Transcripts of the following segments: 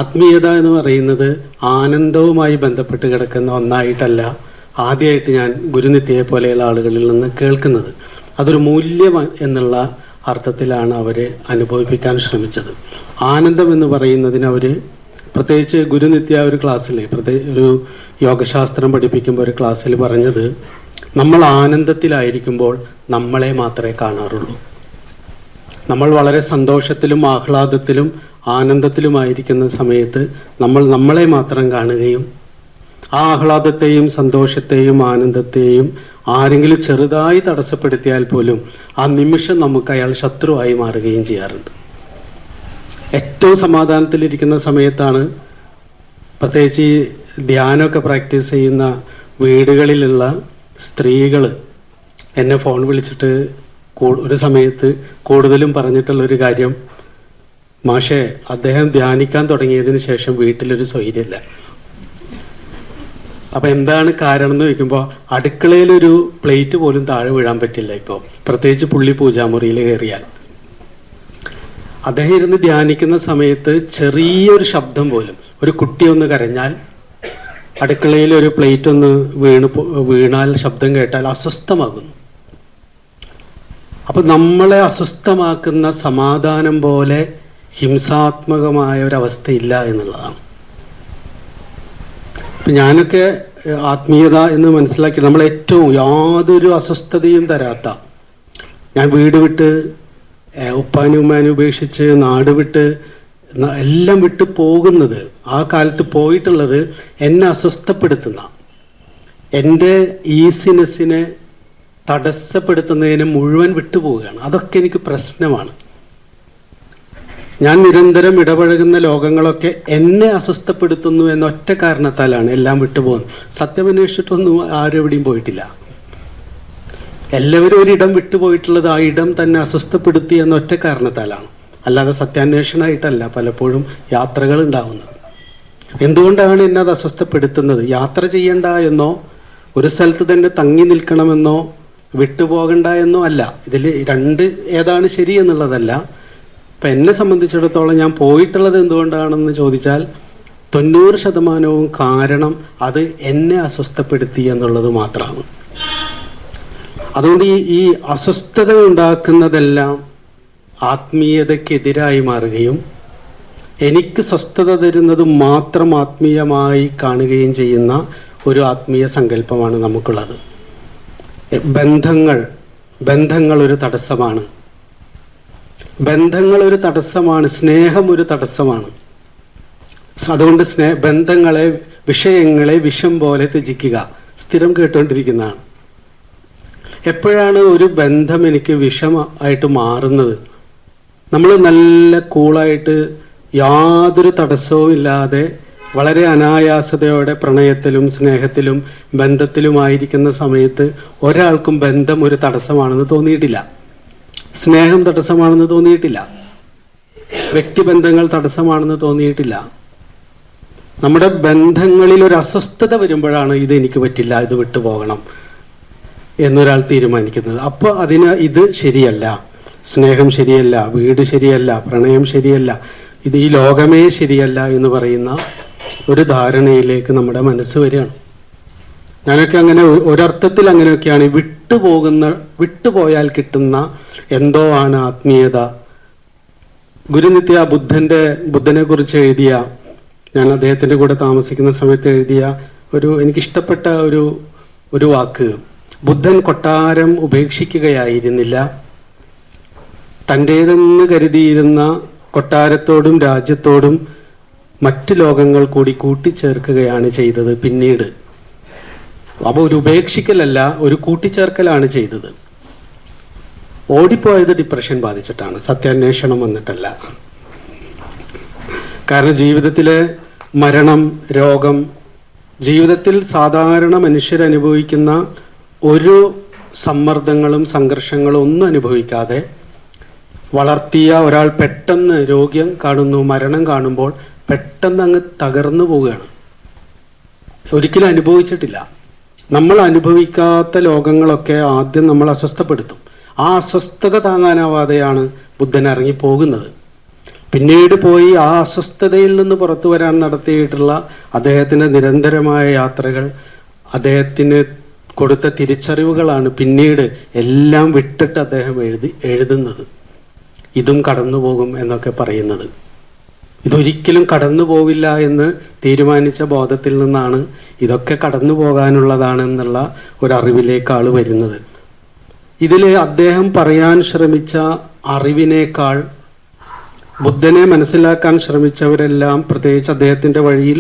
ആത്മീയത എന്ന് പറയുന്നത് ആനന്ദവുമായി ബന്ധപ്പെട്ട് കിടക്കുന്ന ഒന്നായിട്ടല്ല ആദ്യമായിട്ട് ഞാൻ ഗുരുനിത്യയെ പോലെയുള്ള ആളുകളിൽ നിന്ന് കേൾക്കുന്നത്. അതൊരു മൂല്യം എന്നുള്ള അർത്ഥത്തിലാണ് അവർ അനുഭവിപ്പിക്കാൻ ശ്രമിച്ചത്. ആനന്ദം എന്ന് പറയുന്നതിന് അവർ പ്രത്യേകിച്ച് ഗുരുനിത്യ ഒരു ക്ലാസ്സിൽ ഒരു യോഗശാസ്ത്രം പഠിപ്പിക്കുമ്പോൾ ഒരു ക്ലാസ്സിൽ പറഞ്ഞത്, നമ്മൾ ആനന്ദത്തിലായിരിക്കുമ്പോൾ നമ്മളെ മാത്രമേ കാണാറുള്ളൂ. നമ്മൾ വളരെ സന്തോഷത്തിലും ആഹ്ലാദത്തിലും ആനന്ദത്തിലുമായിരിക്കുന്ന സമയത്ത് നമ്മൾ നമ്മളെ മാത്രം കാണുകയും ആ ആഹ്ലാദത്തെയും സന്തോഷത്തെയും ആനന്ദത്തെയും ആരെങ്കിലും ചെറുതായി തടസ്സപ്പെടുത്തിയാൽ പോലും ആ നിമിഷം നമുക്ക് അയാൾ ശത്രുവായി മാറുകയും ചെയ്യാറുണ്ട്. ഏറ്റവും സമാധാനത്തിലിരിക്കുന്ന സമയത്താണ്, പ്രത്യേകിച്ച് ഈ ധ്യാനമൊക്കെ പ്രാക്ടീസ് ചെയ്യുന്ന വീടുകളിലുള്ള സ്ത്രീകൾ എന്നെ ഫോൺ വിളിച്ചിട്ട് ഒരു സമയത്ത് കൂടുതലും പറഞ്ഞിട്ടുള്ളൊരു കാര്യം, മാഷേ അദ്ദേഹം ധ്യാനിക്കാൻ തുടങ്ങിയതിന് ശേഷം വീട്ടിലൊരു സ്വൈര്യമില്ല. അപ്പം എന്താണ് കാരണം എന്ന് ചോദിക്കുമ്പോൾ, അടുക്കളയിലൊരു പ്ലേറ്റ് പോലും താഴെ വീഴാൻ പറ്റില്ല ഇപ്പോൾ, പ്രത്യേകിച്ച് പുള്ളി പൂജാമുറിയിൽ കയറിയാൽ. അദ്ദേഹം ഇരുന്ന് ധ്യാനിക്കുന്ന സമയത്ത് ചെറിയൊരു ശബ്ദം പോലും, ഒരു കുട്ടി ഒന്ന് കരഞ്ഞാൽ, അടുക്കളയിൽ ഒരു പ്ലേറ്റ് ഒന്ന് വീണാൽ ശബ്ദം കേട്ടാൽ അസ്വസ്ഥമാകുന്നു. അപ്പം നമ്മളെ അസ്വസ്ഥമാക്കുന്ന സമാധാനം പോലെ ഹിംസാത്മകമായ ഒരവസ്ഥയില്ല എന്നുള്ളതാണ്. ഇപ്പം ഞാനൊക്കെ ആത്മീയത എന്ന് മനസ്സിലാക്കി നമ്മൾ ഏറ്റവും യാതൊരു അസ്വസ്ഥതയും തരാത്ത, ഞാൻ വീട് വിട്ട് ഉപ്പാനും ഉമ്മാനും ഉപേക്ഷിച്ച് നാട് വിട്ട് എല്ലാം വിട്ട് പോകുന്നത്, ആ കാലത്ത് പോയിട്ടുള്ളത് എന്നെ അസ്വസ്ഥപ്പെടുത്തുന്ന, എൻ്റെ ഈസിനെസ്സിനെ തടസ്സപ്പെടുത്തുന്നതിന് മുഴുവൻ വിട്ടുപോവുകയാണ്. അതൊക്കെ എനിക്ക് പ്രശ്നമാണ്. ഞാൻ നിരന്തരം ഇടപഴകുന്ന ലോകങ്ങളൊക്കെ എന്നെ അസ്വസ്ഥപ്പെടുത്തുന്നു എന്ന ഒറ്റ കാരണത്താലാണ് എല്ലാം വിട്ടുപോകുന്നത്. സത്യമന്വേഷിച്ചിട്ടൊന്നും ആരും എവിടെയും പോയിട്ടില്ല. എല്ലാവരും ഒരിടം വിട്ടുപോയിട്ടുള്ളത് ആ ഇടം തന്നെ അസ്വസ്ഥപ്പെടുത്തി എന്ന ഒറ്റ കാരണത്താലാണ്, അല്ലാതെ സത്യാന്വേഷണമായിട്ടല്ല പലപ്പോഴും യാത്രകൾ ഉണ്ടാകുന്നത്. എന്തുകൊണ്ടാണ് എന്നെ അത് അസ്വസ്ഥപ്പെടുത്തുന്നത്? യാത്ര ചെയ്യണ്ട എന്നോ ഒരു സ്ഥലത്ത് തന്നെ തങ്ങി നിൽക്കണമെന്നോ വിട്ടുപോകണ്ട എന്നോ അല്ല. ഇതിൽ രണ്ട് ഏതാണ് ശരി എന്നുള്ളതല്ല. ഇപ്പം എന്നെ സംബന്ധിച്ചിടത്തോളം ഞാൻ പോയിട്ടുള്ളത് എന്തുകൊണ്ടാണെന്ന് ചോദിച്ചാൽ 90% കാരണം അത് എന്നെ അസ്വസ്ഥപ്പെടുത്തി എന്നുള്ളത് മാത്രമാണ്. അതുകൊണ്ട് ഈ അസ്വസ്ഥത ഉണ്ടാക്കുന്നതെല്ലാം ആത്മീയതയ്ക്കെതിരായി മാറുകയും എനിക്ക് സ്വസ്ഥത തരുന്നത് മാത്രം ആത്മീയമായി കാണുകയും ചെയ്യുന്ന ഒരു ആത്മീയ സങ്കല്പമാണ് നമുക്കുള്ളത്. ബന്ധങ്ങൾ ഒരു തടസ്സമാണ്. ബന്ധങ്ങൾ ഒരു തടസ്സമാണ്. സ്നേഹം ഒരു തടസ്സമാണ്. അതുകൊണ്ട് ബന്ധങ്ങളെ, വിഷയങ്ങളെ വിഷം പോലെ ത്യജിക്കുക. സ്ഥിരം കേട്ടുകൊണ്ടിരിക്കുന്നതാണ്. എപ്പോഴാണ് ഒരു ബന്ധം എനിക്ക് വിഷമായിട്ട് മാറുന്നത്? നമ്മൾ നല്ല കൂളായിട്ട് യാതൊരു തടസ്സവും ഇല്ലാതെ വളരെ അനായാസതയോടെ പ്രണയത്തിലും സ്നേഹത്തിലും ബന്ധത്തിലുമായിരിക്കുന്ന സമയത്ത് ഒരാൾക്കും ബന്ധം ഒരു തടസ്സമാണെന്ന് തോന്നിയിട്ടില്ല. സ്നേഹം തടസ്സമാണെന്ന് തോന്നിയിട്ടില്ല. വ്യക്തിബന്ധങ്ങൾ തടസ്സമാണെന്ന് തോന്നിയിട്ടില്ല. നമ്മുടെ ബന്ധങ്ങളിൽ ഒരു അസ്വസ്ഥത വരുമ്പോഴാണ് ഇത് എനിക്ക് പറ്റില്ല, ഇത് വിട്ടുപോകണം എന്നൊരാൾ തീരുമാനിക്കുന്നത്. അപ്പോൾ ഇത് ശരിയല്ല, സ്നേഹം ശരിയല്ല, വീട് ശരിയല്ല, പ്രണയം ശരിയല്ല, ഇത് ഈ ലോകമേ ശരിയല്ല എന്ന് പറയുന്ന ഒരു ധാരണയിലേക്ക് നമ്മുടെ മനസ്സ് വരികയാണ്. ഞാനൊക്കെ അങ്ങനെ ഒരർത്ഥത്തിൽ അങ്ങനെയൊക്കെയാണ്. വിട്ടുപോയാൽ കിട്ടുന്ന എന്തോ ആണ് ആത്മീയത. ഗുരുനിത്യ ബുദ്ധനെ കുറിച്ച് എഴുതിയ, ഞാൻ അദ്ദേഹത്തിൻ്റെ കൂടെ താമസിക്കുന്ന സമയത്ത് എഴുതിയ എനിക്കിഷ്ടപ്പെട്ട ഒരു വാക്ക്, ബുദ്ധൻ കൊട്ടാരം ഉപേക്ഷിക്കുകയായിരുന്നില്ല, തൻ്റേതെന്ന് കരുതിയിരുന്ന കൊട്ടാരത്തോടും രാജ്യത്തോടും മറ്റ് ലോകങ്ങൾ കൂടി കൂട്ടിച്ചേർക്കുകയാണ് ചെയ്തത് പിന്നീട്. അപ്പോൾ ഒരു ഉപേക്ഷിക്കലല്ല, ഒരു കൂട്ടിച്ചേർക്കലാണ് ചെയ്തത്. ഓടിപ്പോയത് ഡിപ്രഷൻ ബാധിച്ചിട്ടാണ്, സത്യാന്വേഷണം വന്നിട്ടല്ല. കാരണം ജീവിതത്തിലെ മരണം, രോഗം, ജീവിതത്തിൽ സാധാരണ മനുഷ്യരനുഭവിക്കുന്ന ഒരു സമ്മർദ്ദങ്ങളും സംഘർഷങ്ങളും ഒന്നും അനുഭവിക്കാതെ വളർത്തിയ ഒരാൾ പെട്ടെന്ന് രോഗ്യം കാണുന്നു, മരണം കാണുമ്പോൾ പെട്ടെന്ന് അങ്ങ് തകർന്നു പോവുകയാണ്. ഒരിക്കലും അനുഭവിച്ചിട്ടില്ല. നമ്മൾ അനുഭവിക്കാത്ത ലോകങ്ങളൊക്കെ ആദ്യം നമ്മൾ അസ്വസ്ഥപ്പെടുത്തും. ആ അസ്വസ്ഥത താങ്ങാനാവാതെയാണ് ബുദ്ധൻ ഇറങ്ങിപ്പോകുന്നത്. പിന്നീട് പോയി ആ അസ്വസ്ഥതയിൽ നിന്ന് പുറത്തു വരാൻ നടത്തിയിട്ടുള്ള അദ്ദേഹത്തിൻ്റെ നിരന്തരമായ യാത്രകൾ, അദ്ദേഹത്തിന് കൊടുത്ത തിരിച്ചറിവുകളാണ് പിന്നീട് എല്ലാം വിട്ടിട്ട് അദ്ദേഹം എഴുതുന്നത്. ഇതും കടന്നു പോകും എന്നൊക്കെ പറയുന്നത്. ഇതൊരിക്കലും കടന്നു പോവില്ല എന്ന് തീരുമാനിച്ച ബോധത്തിൽ നിന്നാണ് ഇതൊക്കെ കടന്നു പോകാനുള്ളതാണെന്നുള്ള ഒരറിവിലേക്ക് ആൾ വരുന്നത്. ഇതിൽ അദ്ദേഹം പറയാൻ ശ്രമിച്ച അറിവിനേക്കാൾ ബുദ്ധനെ മനസ്സിലാക്കാൻ ശ്രമിച്ചവരെല്ലാം, പ്രത്യേകിച്ച് അദ്ദേഹത്തിൻ്റെ വഴിയിൽ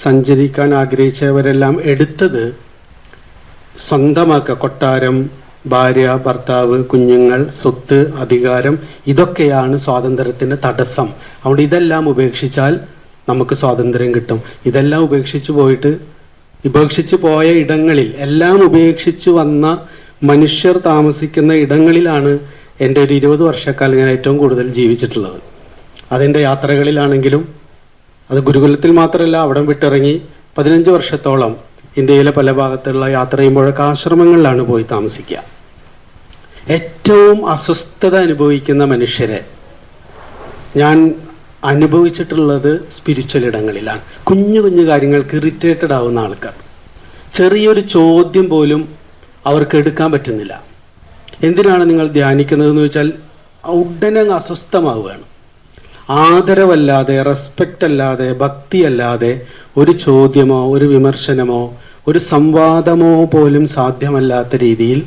സഞ്ചരിക്കാൻ ആഗ്രഹിച്ചവരെല്ലാം എടുത്തത് സ്വന്തമാക്കുക, കൊട്ടാരം, ഭാര്യ, ഭർത്താവ്, കുഞ്ഞുങ്ങൾ, സ്വത്ത്, അധികാരം, ഇതൊക്കെയാണ് സ്വാതന്ത്ര്യത്തിന് തടസ്സം. അതുകൊണ്ട് ഇതെല്ലാം ഉപേക്ഷിച്ചാൽ നമുക്ക് സ്വാതന്ത്ര്യം കിട്ടും. ഇതെല്ലാം ഉപേക്ഷിച്ച് പോയ ഇടങ്ങളിൽ, എല്ലാം ഉപേക്ഷിച്ച് വന്ന മനുഷ്യർ താമസിക്കുന്ന ഇടങ്ങളിലാണ് എൻ്റെ ഒരു 20 വർഷക്കാലം ഞാൻ ഏറ്റവും കൂടുതൽ ജീവിച്ചിട്ടുള്ളത്. അതിൻ്റെ യാത്രകളിലാണെങ്കിലും, അത് ഗുരുകുലത്തിൽ മാത്രമല്ല, അവിടം വിട്ടിറങ്ങി 15 വർഷത്തോളം ഇന്ത്യയിലെ പല ഭാഗത്തുള്ള യാത്ര ചെയ്യുമ്പോഴൊക്കെ ആശ്രമങ്ങളിലാണ് പോയി താമസിക്കുക. ഏറ്റവും അസ്വസ്ഥത അനുഭവിക്കുന്ന മനുഷ്യരെ ഞാൻ അനുഭവിച്ചിട്ടുള്ളത് സ്പിരിച്വൽ ഇടങ്ങളിലാണ്. കുഞ്ഞു കുഞ്ഞു കാര്യങ്ങൾക്ക് ഇറിറ്റേറ്റഡ് ആവുന്ന ആൾക്കാർ. ചെറിയൊരു ചോദ്യം പോലും അവർക്ക് എടുക്കാൻ പറ്റുന്നില്ല. എന്തിനാണ് നിങ്ങൾ ധ്യാനിക്കുന്നതെന്ന് ചോദിച്ചാൽ ഉടനെ അസ്വസ്ഥമാവുകയാണ്. ആദരവല്ലാതെ, റെസ്പെക്റ്റ് അല്ലാതെ, ഭക്തിയല്ലാതെ ഒരു ചോദ്യമോ ഒരു വിമർശനമോ ഒരു സംവാദമോ പോലും സാധ്യമല്ലാത്ത രീതിയിൽ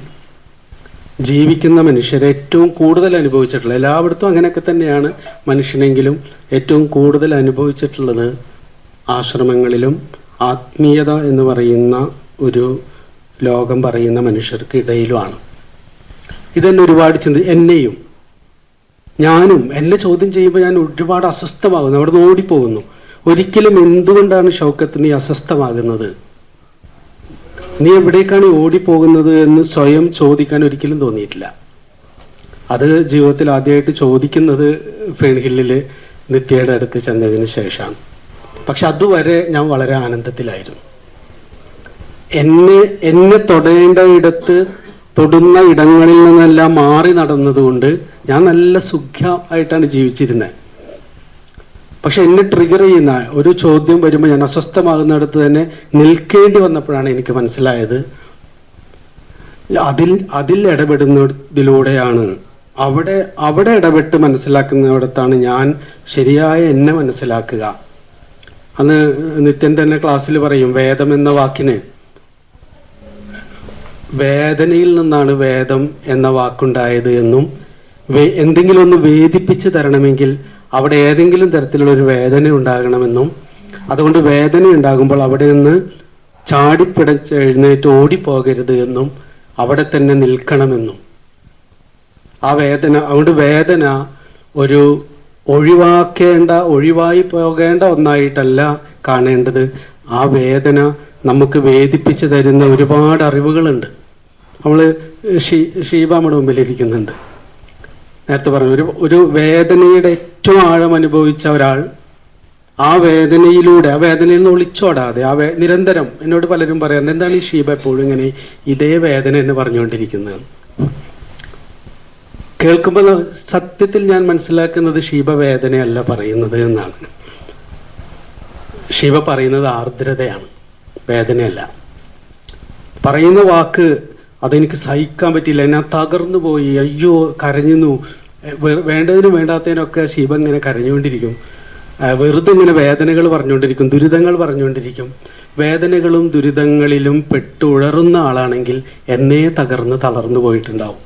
ജീവിക്കുന്ന മനുഷ്യരെ ഏറ്റവും കൂടുതൽ അനുഭവിച്ചിട്ടുള്ളത്, എല്ലായിടത്തും അങ്ങനെയൊക്കെ തന്നെയാണ് മനുഷ്യനെങ്കിലും ഏറ്റവും കൂടുതൽ അനുഭവിച്ചിട്ടുള്ളത് ആശ്രമങ്ങളിലും ആത്മീയത എന്ന് പറയുന്ന ഒരു ലോകം പറയുന്ന മനുഷ്യർക്ക് ഇടയിലുമാണ്. ഇതെന്നെ ഒരുപാട് എന്നെയും ഞാനും എന്നെ ചോദ്യം ചെയ്യുമ്പോൾ ഞാൻ ഒരുപാട് അസ്വസ്ഥമാകുന്നു, അവിടെ നിന്ന് ഓടിപ്പോകുന്നു. ഒരിക്കലും എന്തുകൊണ്ടാണ് ഷൗക്കത്ത് നീ അസ്വസ്ഥമാകുന്നത്, നീ എവിടേക്കാണ് ഓടിപ്പോകുന്നത് എന്ന് സ്വയം ചോദിക്കാൻ ഒരിക്കലും തോന്നിയിട്ടില്ല. അത് ജീവിതത്തിൽ ആദ്യമായിട്ട് ചോദിക്കുന്നത് ഫേൺഹില്ലിൽ നിത്യയുടെ അടുത്ത് ചെന്നതിന് ശേഷമാണ്. പക്ഷെ അതുവരെ ഞാൻ വളരെ ആനന്ദത്തിലായിരുന്നു. എന്നെ തൊടേണ്ട ഇടത്ത് തൊടുന്ന ഇടങ്ങളിൽ നിന്നെല്ലാം മാറി നടന്നതുകൊണ്ട് ഞാൻ നല്ല സുഖമായിട്ടാണ് ജീവിച്ചിരുന്നത്. പക്ഷെ എന്നെ ട്രിഗർ ചെയ്യുന്ന ഒരു ചോദ്യം വരുമ്പോൾ ഞാൻ അസ്വസ്ഥമാകുന്നിടത്ത് തന്നെ നിൽക്കേണ്ടി വന്നപ്പോഴാണ് എനിക്ക് മനസ്സിലായത് അതിൽ ഇടപെടുന്നതിലൂടെയാണ്, അവിടെ ഇടപെട്ട് മനസ്സിലാക്കുന്നിടത്താണ് ഞാൻ ശരിയായ എന്നെ മനസ്സിലാക്കുക. അന്ന് നിത്യൻ തന്നെ ക്ലാസ്സിൽ പറയും, വേദം എന്ന വാക്കിന് വേദനയിൽ നിന്നാണ് വേദം എന്ന വാക്കുണ്ടായത് എന്നും, എന്തെങ്കിലും ഒന്ന് വേദിപ്പിച്ച് തരണമെങ്കിൽ അവിടെ ഏതെങ്കിലും തരത്തിലുള്ള ഒരു വേദന ഉണ്ടാകണമെന്നും, അതുകൊണ്ട് വേദന ഉണ്ടാകുമ്പോൾ അവിടെ നിന്ന് ചാടിപ്പിടച്ച് എഴുന്നേറ്റ് ഓടിപ്പോകരുത് എന്നും അവിടെ തന്നെ നിൽക്കണമെന്നും, ആ വേദന, അതുകൊണ്ട് വേദന ഒരു ഒഴിവായി പോകേണ്ട ഒന്നായിട്ടല്ല കാണേണ്ടത്. ആ വേദന നമുക്ക് വേദിപ്പിച്ച് തരുന്ന ഒരുപാട് അറിവുകളുണ്ട്. നമ്മൾ ഷീബ നമ്മുടെ മുമ്പിലിരിക്കുന്നുണ്ട്. നേരത്തെ പറഞ്ഞു, ഒരു വേദനയുടെ ഏറ്റവും ആഴം അനുഭവിച്ച ഒരാൾ ആ വേദനയിൽ നിന്ന് ഒളിച്ചോടാതെ നിരന്തരം എന്നോട് പലരും പറയാറുണ്ട്, എന്താണ് ഈ ഷീബ എപ്പോഴും ഇങ്ങനെ ഇതേ വേദന എന്ന് പറഞ്ഞുകൊണ്ടിരിക്കുന്നത്. കേൾക്കുമ്പോൾ സത്യത്തിൽ ഞാൻ മനസ്സിലാക്കുന്നത് ഷീബ വേദനയല്ല പറയുന്നത് എന്നാണ്. ഷീബ പറയുന്നത് ആർദ്രതയാണ്, വേദനയല്ല. പറയുന്ന വാക്ക് അതെനിക്ക് സഹിക്കാൻ പറ്റില്ല, ഞാൻ തകർന്നു പോയി, അയ്യോ കരഞ്ഞു, വേണ്ടതിനും വേണ്ടാത്തതിനൊക്കെ ഷീബ ഇങ്ങനെ കരഞ്ഞുകൊണ്ടിരിക്കും. വെറുതെ ഇങ്ങനെ വേദനകൾ പറഞ്ഞുകൊണ്ടിരിക്കും, ദുരിതങ്ങൾ പറഞ്ഞുകൊണ്ടിരിക്കും. വേദനകളും ദുരിതങ്ങളിലും പെട്ടുഴറുന്ന ആളാണെങ്കിൽ എന്നേ തളർന്നു പോയിട്ടുണ്ടാവും.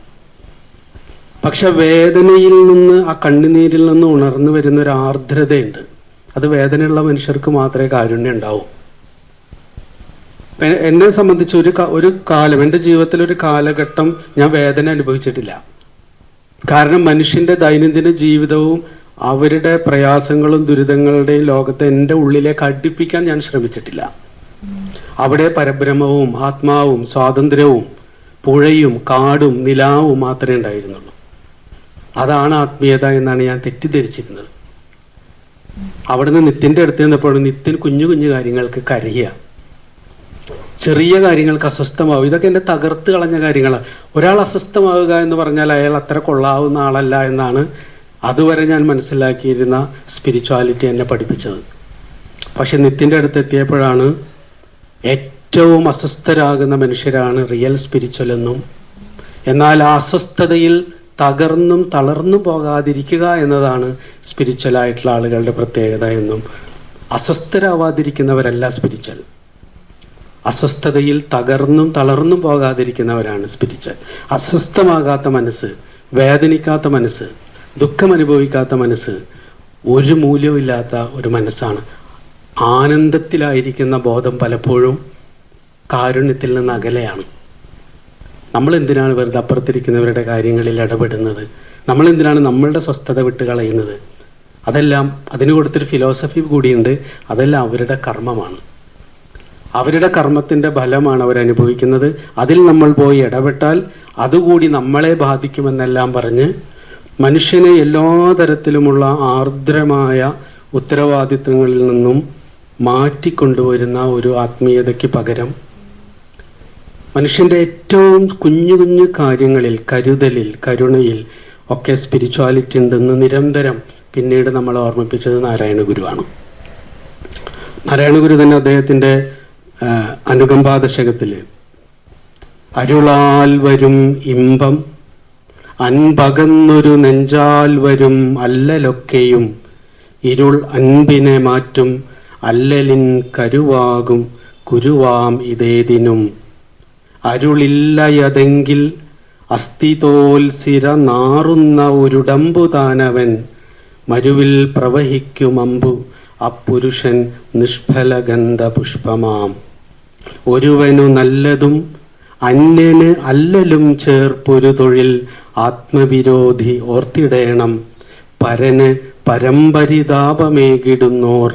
പക്ഷെ വേദനയിൽ നിന്ന്, ആ കണ്ണുനീരിൽ നിന്ന് ഉണർന്നു വരുന്ന ഒരു ആർദ്രതയുണ്ട്. അത് വേദനയുള്ള മനുഷ്യർക്ക് മാത്രമേ കാരുണ്യം ഉണ്ടാവൂ. എന്നെ സംബന്ധിച്ച് ഒരു കാലം, എൻ്റെ ജീവിതത്തിൽ ഒരു കാലഘട്ടം ഞാൻ വേദന അനുഭവിച്ചിട്ടില്ല. കാരണം മനുഷ്യൻ്റെ ദൈനംദിന ജീവിതവും അവരുടെ പ്രയാസങ്ങളും ദുരിതങ്ങളുടെയും ലോകത്തെ എൻ്റെ ഉള്ളിലേക്ക് അടുപ്പിക്കാൻ ഞാൻ ശ്രമിച്ചിട്ടില്ല. അവിടെ പരബ്രഹ്മവും ആത്മാവും സ്വാതന്ത്ര്യവും പുഴയും കാടും നിലാവും മാത്രമേ ഉണ്ടായിരുന്നുള്ളൂ. അതാണ് ആത്മീയത എന്നാണ് ഞാൻ തെറ്റിദ്ധരിച്ചിരുന്നത്. അവിടുന്ന് നിത്യൻ്റെ അടുത്ത് ചെന്നപ്പോൾ നിത്യൻ കുഞ്ഞു കുഞ്ഞു കാര്യങ്ങൾക്ക് കരയുക, ചെറിയ കാര്യങ്ങൾക്ക് അസ്വസ്ഥമാവും. ഇതൊക്കെ എന്നെ തകർത്ത് കളഞ്ഞ കാര്യങ്ങളാണ്. ഒരാൾ അസ്വസ്ഥമാവുക എന്ന് പറഞ്ഞാൽ അയാൾ അത്ര കൊള്ളാവുന്ന ആളല്ല എന്നാണ് അതുവരെ ഞാൻ മനസ്സിലാക്കിയിരുന്ന സ്പിരിച്വാലിറ്റി എന്നെ പഠിപ്പിച്ചത്. പക്ഷെ നിത്യൻ്റെ അടുത്ത് എത്തിയപ്പോഴാണ് ഏറ്റവും അസ്വസ്ഥരാകുന്ന മനുഷ്യരാണ് റിയൽ സ്പിരിച്വൽ എന്നും, എന്നാൽ ആ അസ്വസ്ഥതയിൽ തകർന്നും തളർന്നും പോകാതിരിക്കുക എന്നതാണ് സ്പിരിച്വലായിട്ടുള്ള ആളുകളുടെ പ്രത്യേകത എന്നും, അസ്വസ്ഥരാവാതിരിക്കുന്നവരല്ല സ്പിരിച്വൽ, അസ്വസ്ഥതയിൽ തകർന്നും തളർന്നും പോകാതിരിക്കുന്നവരാണ് സ്പിരിച്വൽ. അസ്വസ്ഥമാകാത്ത മനസ്സ്, വേദനിക്കാത്ത മനസ്സ്, ദുഃഖം അനുഭവിക്കാത്ത മനസ്സ് ഒരു മൂല്യമില്ലാത്ത ഒരു മനസ്സാണ്. ആനന്ദത്തിലായിരിക്കുന്ന ബോധം പലപ്പോഴും കാരുണ്യത്തിൽ നിന്ന് അകലെയാണ്. നമ്മളെന്തിനാണ് വെറുതെ അപ്പുറത്തിരിക്കുന്നവരുടെ കാര്യങ്ങളിൽ ഇടപെടുന്നത്? നമ്മളെന്തിനാണ് നമ്മളുടെ സ്വസ്ഥത വിട്ട് കളയുന്നത്? അതെല്ലാം അതിന് കൊടുത്തൊരു ഫിലോസഫി കൂടിയുണ്ട്. അതെല്ലാം അവരുടെ കർമ്മമാണ്, അവരുടെ കർമ്മത്തിൻ്റെ ഫലമാണ് അവരനുഭവിക്കുന്നത്. അതിൽ നമ്മൾ പോയി ഇടപെട്ടാൽ അതുകൂടി നമ്മളെ ബാധിക്കുമെന്നെല്ലാം പറഞ്ഞ് മനുഷ്യനെ എല്ലാ തരത്തിലുമുള്ള ആർദ്രമായ ഉത്തരവാദിത്വങ്ങളിൽ നിന്നും മാറ്റിക്കൊണ്ടുവരുന്ന ഒരു ആത്മീയതയ്ക്ക് പകരം മനുഷ്യൻ്റെ ഏറ്റവും കുഞ്ഞു കുഞ്ഞു കാര്യങ്ങളിൽ, കരുതലിൽ, കരുണയിൽ ഒക്കെ സ്പിരിച്വാലിറ്റി ഉണ്ടെന്ന് നിരന്തരം പിന്നീട് നമ്മളെ ഓർമ്മിപ്പിച്ചത് നാരായണ ഗുരുവാണ്. നാരായണ ഗുരു തന്നെ അദ്ദേഹത്തിൻ്റെ അനുകമ്പാദശകത്തിൽ അരുളാൽ വരും ഇമ്പം അൻപകന്നൊരു നെഞ്ചാൽ വരും അല്ലലൊക്കെയും ഇരുൾ അൻപിനെ മാറ്റും അല്ലലിൻ കരുവാകും കുരുവാം ഇതേതിനും അരുളില്ലയതെങ്കിൽ അസ്ഥിതോൽ സിര നാറുന്ന ഒരുടമ്പു താനവൻ മരുവിൽ പ്രവഹിക്കുമമ്പു അപ്പുരുഷൻ നിഷ്ഫലഗന്ധ പുഷ്പമാം ഒരുവനു നല്ലതും അന്യന് അല്ലലും ചേർപ്പൊരു തൊഴിൽ ആത്മവിരോധി ഓർത്തിടേണം പരന് പരമ്പരിതാപമേകിടുന്നോർ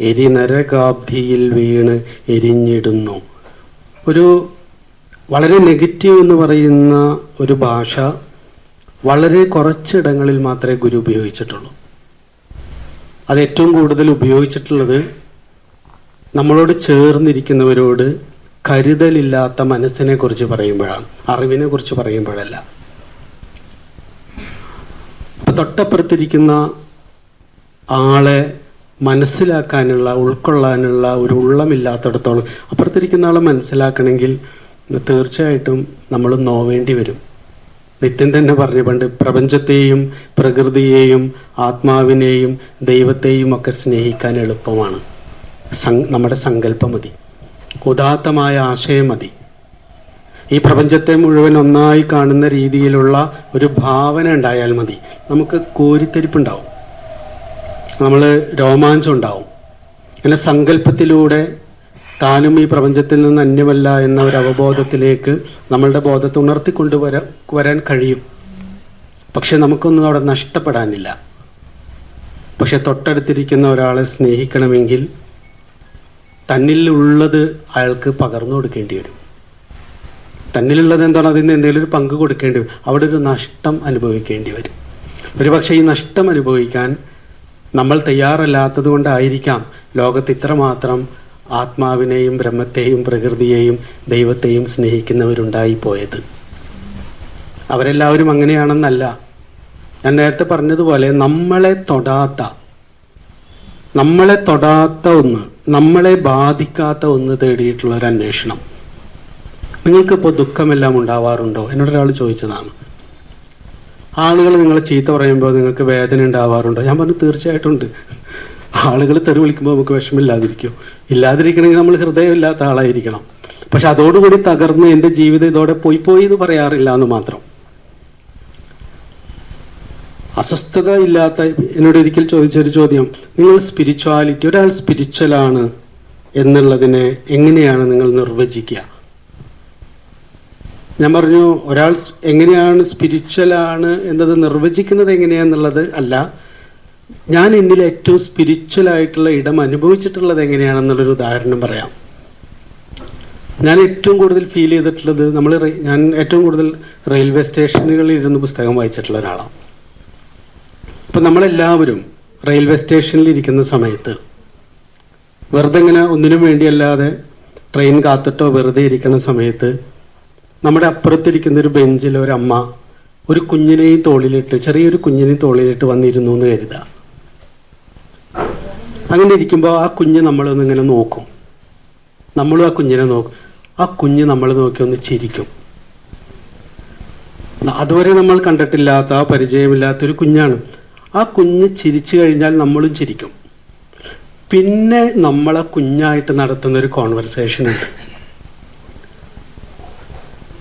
എരിനരകാബ്ധിയിൽ വീണ് എരിഞ്ഞിടുന്നു. ഒരു വളരെ നെഗറ്റീവ് എന്ന് പറയുന്ന ഒരു ഭാഷ വളരെ കുറച്ചിടങ്ങളിൽ മാത്രമേ ഗുരു ഉപയോഗിച്ചിട്ടുള്ളൂ. അത് ഏറ്റവും കൂടുതൽ ഉപയോഗിച്ചിട്ടുള്ളത് നമ്മളോട് ചേർന്നിരിക്കുന്നവരോട് കരുതലില്ലാത്ത മനസ്സിനെ കുറിച്ച് പറയുമ്പോഴാണ്, അറിവിനെ കുറിച്ച് പറയുമ്പോഴല്ല. ഇപ്പം തൊട്ടപ്പുറത്തിരിക്കുന്ന ആളെ മനസ്സിലാക്കാനുള്ള, ഉൾക്കൊള്ളാനുള്ള ഒരു ഉള്ളമില്ലാത്തടത്തോളം അപ്പുറത്തിരിക്കുന്ന ആളെ മനസ്സിലാക്കണമെങ്കിൽ തീർച്ചയായിട്ടും നമ്മൾ നോവേണ്ടി വരും. നിത്യം തന്നെ പറഞ്ഞു പണ്ട്, പ്രപഞ്ചത്തെയും പ്രകൃതിയെയും ആത്മാവിനെയും ദൈവത്തെയും ഒക്കെ സ്നേഹിക്കാൻ എളുപ്പമാണ്. നമ്മുടെ സങ്കല്പം മതി, ഉദാത്തമായ ആശയം മതി. ഈ പ്രപഞ്ചത്തെ മുഴുവൻ ഒന്നായി കാണുന്ന രീതിയിലുള്ള ഒരു ഭാവന ഉണ്ടായാൽ മതി. നമുക്ക് കോരിത്തെരിപ്പുണ്ടാവും, നമ്മൾ രോമാഞ്ചം ഉണ്ടാവും. അങ്ങനെ സങ്കല്പത്തിലൂടെ താനും ഈ പ്രപഞ്ചത്തിൽ നിന്ന് അന്യമല്ല എന്ന ഒരു അവബോധത്തിലേക്ക് നമ്മളുടെ ബോധത്തെ വരാൻ കഴിയും. പക്ഷെ നമുക്കൊന്നും അവിടെ നഷ്ടപ്പെടാനില്ല. പക്ഷെ തൊട്ടടുത്തിരിക്കുന്ന ഒരാളെ സ്നേഹിക്കണമെങ്കിൽ തന്നിലുള്ളത് അയാൾക്ക് പകർന്നു കൊടുക്കേണ്ടി വരും. തന്നിലുള്ളത് എന്താണ്, അതിന് എന്തെങ്കിലും ഒരു പങ്ക് കൊടുക്കേണ്ടി വരും. അവിടെ ഒരു നഷ്ടം അനുഭവിക്കേണ്ടി വരും. ഒരുപക്ഷെ ഈ നഷ്ടം അനുഭവിക്കാൻ നമ്മൾ തയ്യാറല്ലാത്തത് കൊണ്ടായിരിക്കാം ലോകത്ത് ഇത്രമാത്രം ആത്മാവിനെയും ബ്രഹ്മത്തെയും പ്രകൃതിയെയും ദൈവത്തെയും സ്നേഹിക്കുന്നവരുണ്ടായിപ്പോയത്. അവരെല്ലാവരും അങ്ങനെയാണെന്നല്ല. ഞാൻ നേരത്തെ പറഞ്ഞതുപോലെ നമ്മളെ തൊടാത്ത ഒന്ന്, നമ്മളെ ബാധിക്കാത്ത ഒന്ന് തേടിയിട്ടുള്ള ഒരു അന്വേഷണം. നിങ്ങൾക്കിപ്പോൾ ദുഃഖമെല്ലാം ഉണ്ടാവാറുണ്ടോ? എന്നോടൊരാൾ ചോദിച്ചതാണ്. ആളുകൾ നിങ്ങളെ ചീത്ത പറയുമ്പോൾ നിങ്ങൾക്ക് വേദന ഉണ്ടാവാറുണ്ടോ? ഞാൻ പറഞ്ഞു തീർച്ചയായിട്ടും ഉണ്ട്. ആളുകൾ തെറി വിളിക്കുമ്പോൾ നമുക്ക് വിഷമില്ലാതിരിക്കും. ഇല്ലാതിരിക്കണമെങ്കിൽ നമ്മൾ ഹൃദയമില്ലാത്ത ആളായിരിക്കണം. പക്ഷെ അതോടുകൂടി തകർന്ന് എൻ്റെ ജീവിതം ഇതോടെ പോയി എന്ന് പറയാറില്ല എന്ന് മാത്രം. അസ്വസ്ഥത ഇല്ലാത്ത, എന്നോട് ഒരിക്കൽ ചോദിച്ചൊരു ചോദ്യം, നിങ്ങൾ സ്പിരിച്വാലിറ്റി, ഒരാൾ സ്പിരിച്വലാണ് എന്നുള്ളതിനെ എങ്ങനെയാണ് നിങ്ങൾ നിർവചിക്കുക? ഞാൻ പറഞ്ഞു, ഒരാൾ എങ്ങനെയാണ് സ്പിരിച്വലാണ് എന്നത് നിർവചിക്കുന്നത് എങ്ങനെയാണെന്നുള്ളത് അല്ല, ഞാൻ എന്നിൽ ഏറ്റവും സ്പിരിച്വലായിട്ടുള്ള ഇടം അനുഭവിച്ചിട്ടുള്ളത് എങ്ങനെയാണെന്നുള്ളൊരു ഉദാഹരണം പറയാം. ഞാൻ ഏറ്റവും കൂടുതൽ ഫീൽ ചെയ്തിട്ടുള്ളത്, ഞാൻ ഏറ്റവും കൂടുതൽ റെയിൽവേ സ്റ്റേഷനുകളിൽ ഇരുന്ന് പുസ്തകം വായിച്ചിട്ടുള്ള ഒരാളാണ്. അപ്പം നമ്മളെല്ലാവരും റെയിൽവേ സ്റ്റേഷനിൽ ഇരിക്കുന്ന സമയത്ത് വെറുതെ ഇങ്ങനെ ഒന്നിനും വേണ്ടിയല്ലാതെ ട്രെയിൻ കാത്തിട്ടോ വെറുതെ ഇരിക്കുന്ന സമയത്ത് നമ്മുടെ അപ്പുറത്തിരിക്കുന്നൊരു ബെഞ്ചിൽ ഒരമ്മ ഒരു കുഞ്ഞിനെയും തോളിലിട്ട്, ചെറിയൊരു കുഞ്ഞിനെയും തോളിലിട്ട് വന്നിരുന്നു എന്ന് കരുതുക. അങ്ങനെ ഇരിക്കുമ്പോൾ ആ കുഞ്ഞ് നമ്മളൊന്നിങ്ങനെ നോക്കും, നമ്മളും ആ കുഞ്ഞിനെ നോക്കും. ആ കുഞ്ഞ് നമ്മൾ നോക്കി ഒന്ന് ചിരിക്കും. അതുവരെ നമ്മൾ കണ്ടിട്ടില്ലാത്ത, പരിചയമില്ലാത്തൊരു കുഞ്ഞാണ്. ആ കുഞ്ഞ് ചിരിച്ചു കഴിഞ്ഞാൽ നമ്മളും ചിരിക്കും. പിന്നെ നമ്മളെ കുഞ്ഞായിട്ട് നടത്തുന്നൊരു കോൺവെർസേഷൻ ഉണ്ട്.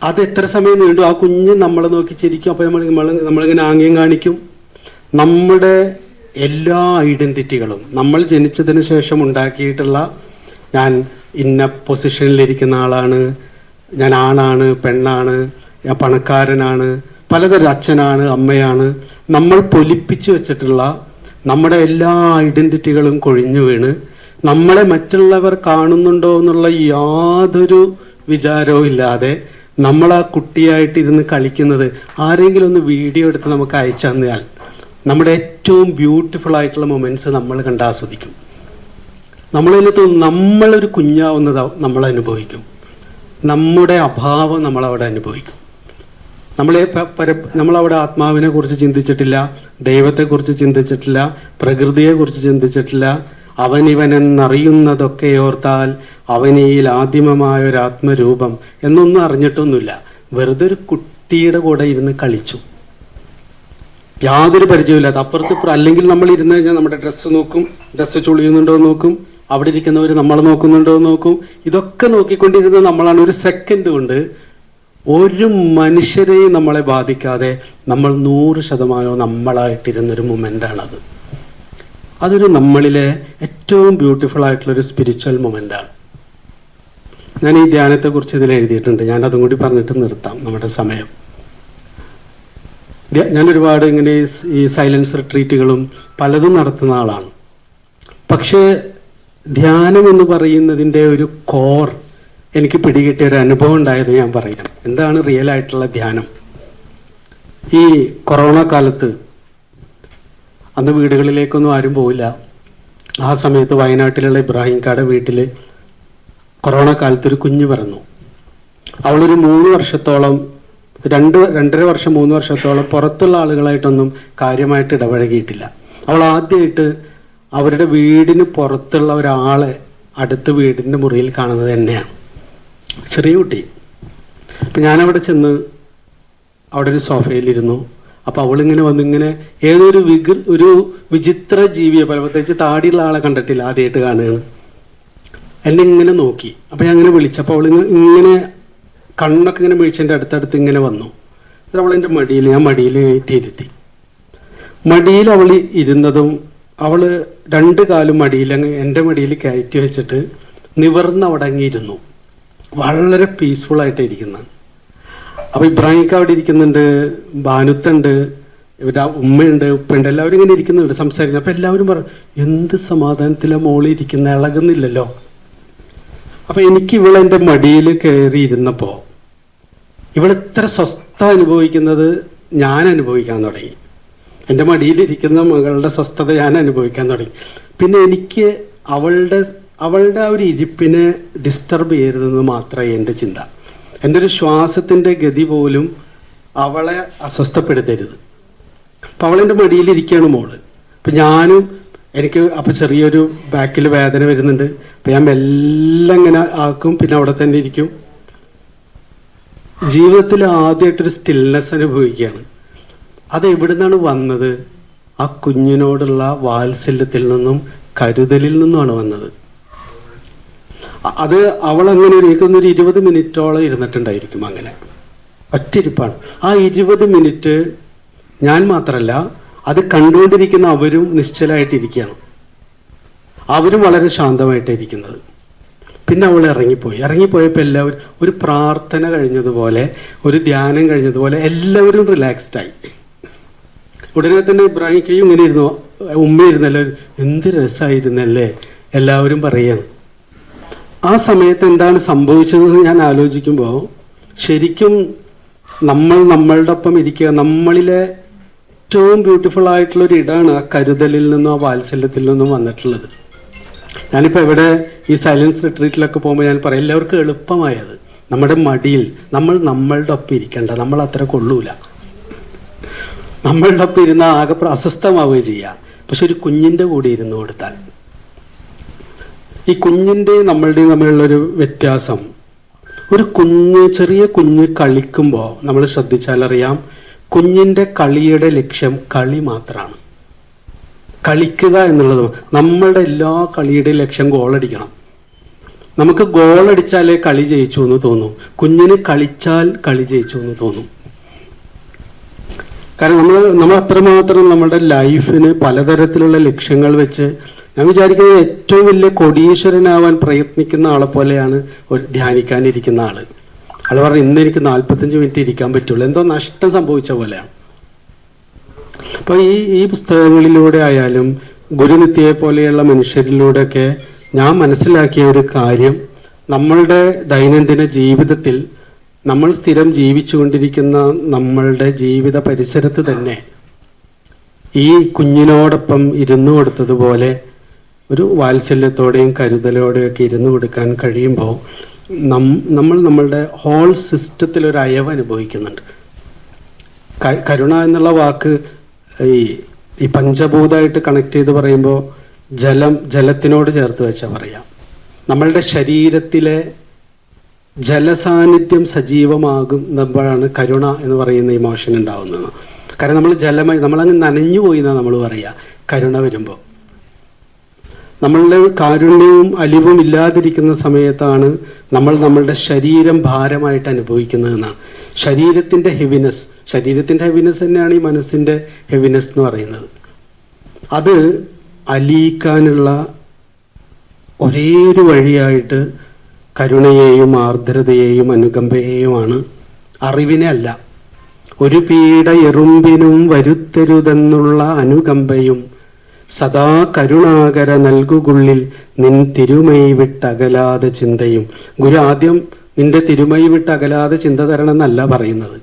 അത് എത്ര സമയം നീണ്ടു? ആ കുഞ്ഞ് നമ്മളെ നോക്കി ചിരിക്കും. അപ്പോൾ നമ്മളിങ്ങനെ ആംഗ്യം കാണിക്കും. നമ്മുടെ എല്ലാ ഐഡൻറ്റിറ്റികളും നമ്മൾ ജനിച്ചതിന് ശേഷം ഉണ്ടാക്കിയിട്ടുള്ള, ഞാൻ ഇന്ന പൊസിഷനിലിരിക്കുന്ന ആളാണ്, ഞാൻ ആണാണ്, പെണ്ണാണ്, ഞാൻ പണക്കാരനാണ്, പലതരം, അച്ഛനാണ്, അമ്മയാണ്, നമ്മൾ പൊലിപ്പിച്ച് വെച്ചിട്ടുള്ള നമ്മുടെ എല്ലാ ഐഡൻറ്റിറ്റികളും കൊഴിഞ്ഞു വീണ് നമ്മളെ മറ്റുള്ളവർ കാണുന്നുണ്ടോ എന്നുള്ള യാതൊരു വിചാരവും ഇല്ലാതെ നമ്മൾ ആ കുട്ടിയായിട്ടിരുന്ന് കളിക്കുന്നത് ആരെങ്കിലും ഒന്ന് വീഡിയോ എടുത്ത് നമുക്ക് അയച്ചു തന്നാൽ നമ്മുടെ ഏറ്റവും ബ്യൂട്ടിഫുൾ ആയിട്ടുള്ള മൊമെൻറ്റ്സ് നമ്മൾ കണ്ട് ആസ്വദിക്കും. നമ്മളതിന് തോന്നും നമ്മളൊരു കുഞ്ഞാവുന്നത് നമ്മൾ അനുഭവിക്കും. നമ്മുടെ അഭാവം നമ്മളവിടെ അനുഭവിക്കും. നമ്മളവിടെ ആത്മാവിനെ കുറിച്ച് ചിന്തിച്ചിട്ടില്ല, ദൈവത്തെക്കുറിച്ച് ചിന്തിച്ചിട്ടില്ല, പ്രകൃതിയെക്കുറിച്ച് ചിന്തിച്ചിട്ടില്ല. അവനിവനെന്നറിയുന്നതൊക്കെ ഓർത്താൽ അവനിയിൽ ആദിമമായ ഒരു ആത്മരൂപം എന്നൊന്നും അറിഞ്ഞിട്ടൊന്നുമില്ല. വെറുതെ ഒരു കുട്ടിയുടെ കൂടെ ഇരുന്ന് കളിച്ചു, യാതൊരു പരിചയമില്ലാത്ത. അപ്പുറത്ത് അല്ലെങ്കിൽ നമ്മൾ ഇരുന്ന് കഴിഞ്ഞാൽ നമ്മുടെ ഡ്രസ്സ് നോക്കും, ഡ്രസ്സ് ചുളിയുന്നുണ്ടോ എന്ന് നോക്കും, അവിടെ ഇരിക്കുന്നവർ നമ്മളെ നോക്കുന്നുണ്ടോ എന്ന് നോക്കും. ഇതൊക്കെ നോക്കിക്കൊണ്ടിരുന്ന നമ്മളാണ്. ഒരു സെക്കൻഡ് കൊണ്ട് ഒരു മനുഷ്യരെയും നമ്മളെ ബാധിക്കാതെ നമ്മൾ 100% നമ്മളായിട്ടിരുന്നൊരു മൊമെൻ്റാണത്. അതൊരു നമ്മളിലെ ഏറ്റവും ബ്യൂട്ടിഫുൾ ആയിട്ടുള്ളൊരു സ്പിരിച്വൽ മൊമെൻ്റാണ്. ഞാൻ ഈ ധ്യാനത്തെക്കുറിച്ച് ഇതിൽ എഴുതിയിട്ടുണ്ട്. ഞാനതും കൂടി പറഞ്ഞിട്ട് നിർത്താം നമ്മുടെ സമയം. ഞാൻ ഒരുപാട് ഇങ്ങനെ ഈ സൈലൻസ് റിട്രീറ്റുകളും പലതും നടത്തുന്ന ആളാണ്. പക്ഷേ ധ്യാനം എന്ന് പറയുന്നതിൻ്റെ ഒരു കോർ എനിക്ക് പിടികിട്ടിയ ഒരു അനുഭവം ഉണ്ടായത് ഞാൻ പറയാം. എന്താണ് റിയൽ ആയിട്ടുള്ള ധ്യാനം? ഈ കൊറോണ കാലത്ത് അന്ന് വീടുകളിലേക്കൊന്നും ആരും പോയില്ല. ആ സമയത്ത് വയനാട്ടിലുള്ള ഇബ്രാഹിംകാടെ വീട്ടിൽ കൊറോണ കാലത്തൊരു കുഞ്ഞ് പിറന്നു. അവളൊരു 3 വർഷത്തോളം 2.5 വർഷം 3 വർഷത്തോളം പുറത്തുള്ള ആളുകളായിട്ടൊന്നും കാര്യമായിട്ട് ഇടപഴകിയിട്ടില്ല. അവൾ ആദ്യമായിട്ട് അവരുടെ വീടിന് പുറത്തുള്ള ഒരാളെ അടുത്ത വീടിൻ്റെ മുറിയിൽ കാണുന്നത് തന്നെയാണ്. ചെറിയ കുട്ടി. അപ്പം ഞാനവിടെ ചെന്ന് അവിടെ ഒരു സോഫയിലിരുന്നു. അപ്പോൾ അവളിങ്ങനെ വന്നിങ്ങനെ ഒരു വിചിത്ര ജീവിയെ, പ്രത്യേകിച്ച് താടിയുള്ള ആളെ കണ്ടിട്ടില്ല, ആദ്യമായിട്ട് കാണുകയാണ്. എന്നെ ഇങ്ങനെ നോക്കി. അപ്പോൾ ഞാൻ അങ്ങനെ വിളിച്ചപ്പോൾ അവൾ ഇങ്ങനെ കണ്ണൊക്കെ ഇങ്ങനെ വീഴ്ചൻ്റെ അടുത്തടുത്ത് ഇങ്ങനെ വന്നു. എന്നിട്ട് അവളെൻ്റെ മടിയിൽ, ഞാൻ മടിയിൽ ഇരുത്തി. മടിയിൽ അവൾ ഇരുന്നതും അവൾ 2 കാലും മടിയിൽ എൻ്റെ മടിയിൽ കയറ്റി വെച്ചിട്ട് നിവർന്ന് അവിടെ അങ്ങിരുന്നു. വളരെ പീസ്ഫുള്ളായിട്ട് ഇരിക്കുന്നത്. അപ്പോൾ ഇബ്രാഹിംക്ക് അവിടെ ഇരിക്കുന്നുണ്ട്, ഭാനുത്തുണ്ട്, ഇവരുടെ ഉമ്മയുണ്ട്, ഉപ്പയുണ്ട്, എല്ലാവരും ഇങ്ങനെ ഇരിക്കുന്നുണ്ട്, സംസാരിക്കുന്നു. അപ്പോൾ എല്ലാവരും പറയും, എന്ത് സമാധാനത്തിലാണ് മോളി ഇരിക്കുന്ന, ഇളകുന്നില്ലല്ലോ. അപ്പോൾ എനിക്ക് ഇവളെൻ്റെ മടിയിൽ കയറിയിരുന്നപ്പോൾ ഇവളിത്ര സ്വസ്ഥ അനുഭവിക്കുന്നത് ഞാൻ അനുഭവിക്കാൻ തുടങ്ങി. എൻ്റെ മടിയിലിരിക്കുന്ന മകളുടെ സ്വസ്ഥത ഞാൻ അനുഭവിക്കാൻ തുടങ്ങി. പിന്നെ എനിക്ക് അവളുടെ ആ ഒരു ഇരിപ്പിനെ ഡിസ്റ്റർബ് ചെയ്യരുതെന്ന് മാത്രമേ എൻ്റെ ചിന്ത. എൻ്റെ ഒരു ശ്വാസത്തിൻ്റെ ഗതി പോലും അവളെ അസ്വസ്ഥപ്പെടുത്തരുത്. അപ്പം അവളെൻ്റെ മടിയിലിരിക്കുകയാണ് മോള്. അപ്പം ഞാനും അപ്പോൾ ചെറിയൊരു ബാക്കിൽ വേദന വരുന്നുണ്ട്. അപ്പം ഞാൻ മെല്ലെ ഇങ്ങനെ ആക്കും, പിന്നെ അവിടെ തന്നെ ഇരിക്കും. ജീവിതത്തിൽ ആദ്യമായിട്ടൊരു സ്റ്റിൽനെസ് അനുഭവിക്കുകയാണ്. അത് എവിടെ നിന്നാണ് വന്നത്? ആ കുഞ്ഞിനോടുള്ള വാത്സല്യത്തിൽ നിന്നും കരുതലിൽ നിന്നുമാണ് വന്നത്. അത് അവളങ്ങനെ ഒരു 20 മിനിറ്റോളം ഇരുന്നിട്ടുണ്ടായിരിക്കും. അങ്ങനെ ഒറ്റയിരിപ്പാണ്. ആ 20 മിനിറ്റ് ഞാൻ മാത്രമല്ല, അത് കണ്ടുകൊണ്ടിരിക്കുന്ന അവരും നിശ്ചലമായിട്ടിരിക്കുകയാണ്. അവരും വളരെ ശാന്തമായിട്ടിരിക്കുന്നത്. പിന്നെ അവൾ ഇറങ്ങിപ്പോയപ്പോൾ എല്ലാവരും ഒരു പ്രാർത്ഥന കഴിഞ്ഞതുപോലെ, ഒരു ധ്യാനം കഴിഞ്ഞതുപോലെ എല്ലാവരും റിലാക്സ്ഡായി. ഉടനെ തന്നെ ഇബ്രാഹിംക്കയും ഇങ്ങനെ ഇരുന്നു, ഉമ്മയിരുന്നല്ലോ, എന്ത് രസമായിരുന്നല്ലേ എല്ലാവരും പറയുകയാണ്. ആ സമയത്ത് എന്താണ് സംഭവിച്ചതെന്ന് ഞാൻ ആലോചിക്കുമ്പോൾ ശരിക്കും നമ്മളുടെ ഒപ്പം ഇരിക്കുക, നമ്മളിലെ ഏറ്റവും ബ്യൂട്ടിഫുൾ ആയിട്ടുള്ളൊരു ഇടാണ് ആ കരുതലിൽ നിന്നും ആ വാത്സല്യത്തിൽ നിന്നും വന്നിട്ടുള്ളത്. ഞാനിപ്പോൾ ഇവിടെ ഈ സൈലൻസ് റിട്രീറ്റിലൊക്കെ പോകുമ്പോൾ ഞാൻ പറയും, എല്ലാവർക്കും എളുപ്പമായത് നമ്മുടെ മടിയിൽ നമ്മളുടെ ഒപ്പം ഇരിക്കേണ്ട, നമ്മൾ അത്ര കൊള്ളൂല. നമ്മളുടെ ഒപ്പം ഇരുന്ന് ആകെ അസ്വസ്ഥമാവുകയും ചെയ്യുക. പക്ഷെ ഒരു കുഞ്ഞിൻ്റെ കൂടെ ഇരുന്ന് കൊടുത്താൽ, ഈ കുഞ്ഞിൻ്റെയും നമ്മളുടെയും തമ്മിലുള്ളൊരു വ്യത്യാസം, ഒരു ചെറിയ കുഞ്ഞ് കളിക്കുമ്പോൾ നമ്മൾ ശ്രദ്ധിച്ചാലറിയാം, കുഞ്ഞിൻ്റെ കളിയുടെ ലക്ഷ്യം കളി മാത്രമാണ്, കളിക്കുക എന്നുള്ളത്. നമ്മളുടെ എല്ലാ കളിയുടെയും ലക്ഷ്യം ഗോളടിക്കണം. നമുക്ക് ഗോളടിച്ചാലേ കളി ജയിച്ചു എന്ന് തോന്നും, കുഞ്ഞിന് കളിച്ചാൽ കളി ജയിച്ചു എന്ന് തോന്നും. കാരണം നമ്മൾ അത്രമാത്രം നമ്മുടെ ലൈഫിന് പലതരത്തിലുള്ള ലക്ഷ്യങ്ങൾ വെച്ച്, ഞാൻ വിചാരിക്കുന്നത് ഏറ്റവും വലിയ കോടീശ്വരനാവാൻ പ്രയത്നിക്കുന്ന ആളെ പോലെയാണ് ഒരു ധ്യാനിക്കാനിരിക്കുന്ന ആള്. ആൾ പറഞ്ഞ ഇന്ന് എനിക്ക് 45 മിനിറ്റ് ഇരിക്കാൻ പറ്റുള്ളൂ, എന്തോ നഷ്ടം സംഭവിച്ച പോലെയാണ്. അപ്പോൾ ഈ പുസ്തകങ്ങളിലൂടെ ആയാലും ഗുരുനിത്യയെ പോലെയുള്ള മനുഷ്യരിലൂടെയൊക്കെ ഞാൻ മനസ്സിലാക്കിയ ഒരു കാര്യം, നമ്മളുടെ ദൈനംദിന ജീവിതത്തിൽ നമ്മൾ സ്ഥിരം ജീവിച്ചുകൊണ്ടിരിക്കുന്ന നമ്മളുടെ ജീവിത പരിസരത്ത് തന്നെ ഈ കുഞ്ഞിനോടൊപ്പം ഇരുന്നു കൊടുത്തതുപോലെ ഒരു വാത്സല്യത്തോടെയും കരുതലോടെയൊക്കെ ഇരുന്നു കൊടുക്കാൻ കഴിയുമ്പോൾ നമ്മൾ നമ്മളുടെ ഹോൾ സിസ്റ്റത്തിൽ ഒരു അയവ് അനുഭവിക്കുന്നുണ്ട്. കരുണ എന്നുള്ള വാക്ക് ഈ പഞ്ചഭൂതമായിട്ട് കണക്ട് ചെയ്ത് പറയുമ്പോൾ ജലത്തിനോട് ചേർത്ത് വെച്ചാൽ പറയാം. നമ്മളുടെ ശരീരത്തിലെ ജലസാന്നിധ്യം സജീവമാകുമ്പോഴാണ് കരുണ എന്ന് പറയുന്ന ഇമോഷൻ ഉണ്ടാവുന്നത്. കാരണം നമ്മളങ്ങ് നനഞ്ഞു പോയി എന്നാണ് നമ്മൾ പറയുക. കരുണ വരുമ്പോൾ നമ്മളുടെ കാരുണ്യവും അലിവും ഇല്ലാതിരിക്കുന്ന സമയത്താണ് നമ്മളുടെ ശരീരം ഭാരമായിട്ട് അനുഭവിക്കുന്നതെന്നാണ്. ശരീരത്തിൻ്റെ ഹെവിനെസ് തന്നെയാണ് ഈ മനസ്സിൻ്റെ ഹെവിനെസ് എന്ന് പറയുന്നത്. അത് അലിയിക്കാനുള്ള ഒരേ ഒരു വഴിയായിട്ട് കരുണയെയും ആർദ്രതയെയും അനുകമ്പയെയുമാണ്, അറിവിനെ അല്ല. ഒരു പീഡ എറുമ്പിനും വരുത്തരുതെന്നുള്ള അനുകമ്പയും സദാ കരുണാകര നൽകുകുള്ളിൽ നിൻ തിരുമൈ വിട്ടകലാതെ ചിന്തയും. ഗുരു ആദ്യം നിന്റെ തിരുമൈ വിട്ടകലാതെ ചിന്ത തരണം എന്നല്ല പറയുന്നത്,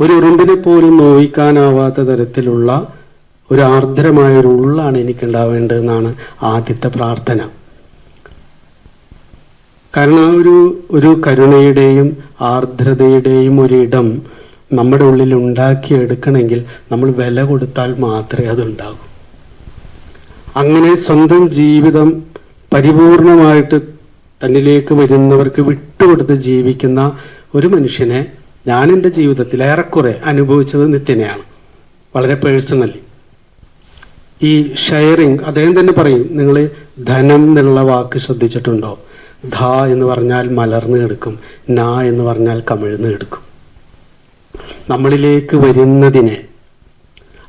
ഒരു ഉറുമ്പിനെ പോലും നോവിക്കാനാവാത്ത തരത്തിലുള്ള ഒരു ആർദ്രമായൊരു ഉള്ളാണ് എനിക്കുണ്ടാവേണ്ടതെന്നാണ് ആദ്യത്തെ പ്രാർത്ഥന. കാരണം ആ ഒരു കരുണയുടെയും ആർദ്രതയുടെയും ഒരിടം നമ്മുടെ ഉള്ളിൽ ഉണ്ടാക്കിയെടുക്കണമെങ്കിൽ നമ്മൾ വില കൊടുത്താൽ മാത്രമേ അതുണ്ടാകൂ. അങ്ങനെ സ്വന്തം ജീവിതം പരിപൂർണമായിട്ട് തന്നിലേക്ക് വരുന്നവർക്ക് വിട്ടുകൊടുത്ത് ജീവിക്കുന്ന ഒരു മനുഷ്യനെ ഞാൻ എൻ്റെ ജീവിതത്തിൽ ഏറെക്കുറെ അനുഭവിച്ചത് നിത്യനെയാണ്, വളരെ പേഴ്സണലി. ഈ ഷെയറിങ്, അദ്ദേഹം തന്നെ പറയും, നിങ്ങൾ ധനം എന്നുള്ള വാക്ക് ശ്രദ്ധിച്ചിട്ടുണ്ടോ? ധ എന്ന് പറഞ്ഞാൽ മലർന്ന് കിടക്കും, ന എന്ന് പറഞ്ഞാൽ കമിഴ്ന്ന് കിടക്കും. നമ്മളിലേക്ക് വരുന്നതിനെ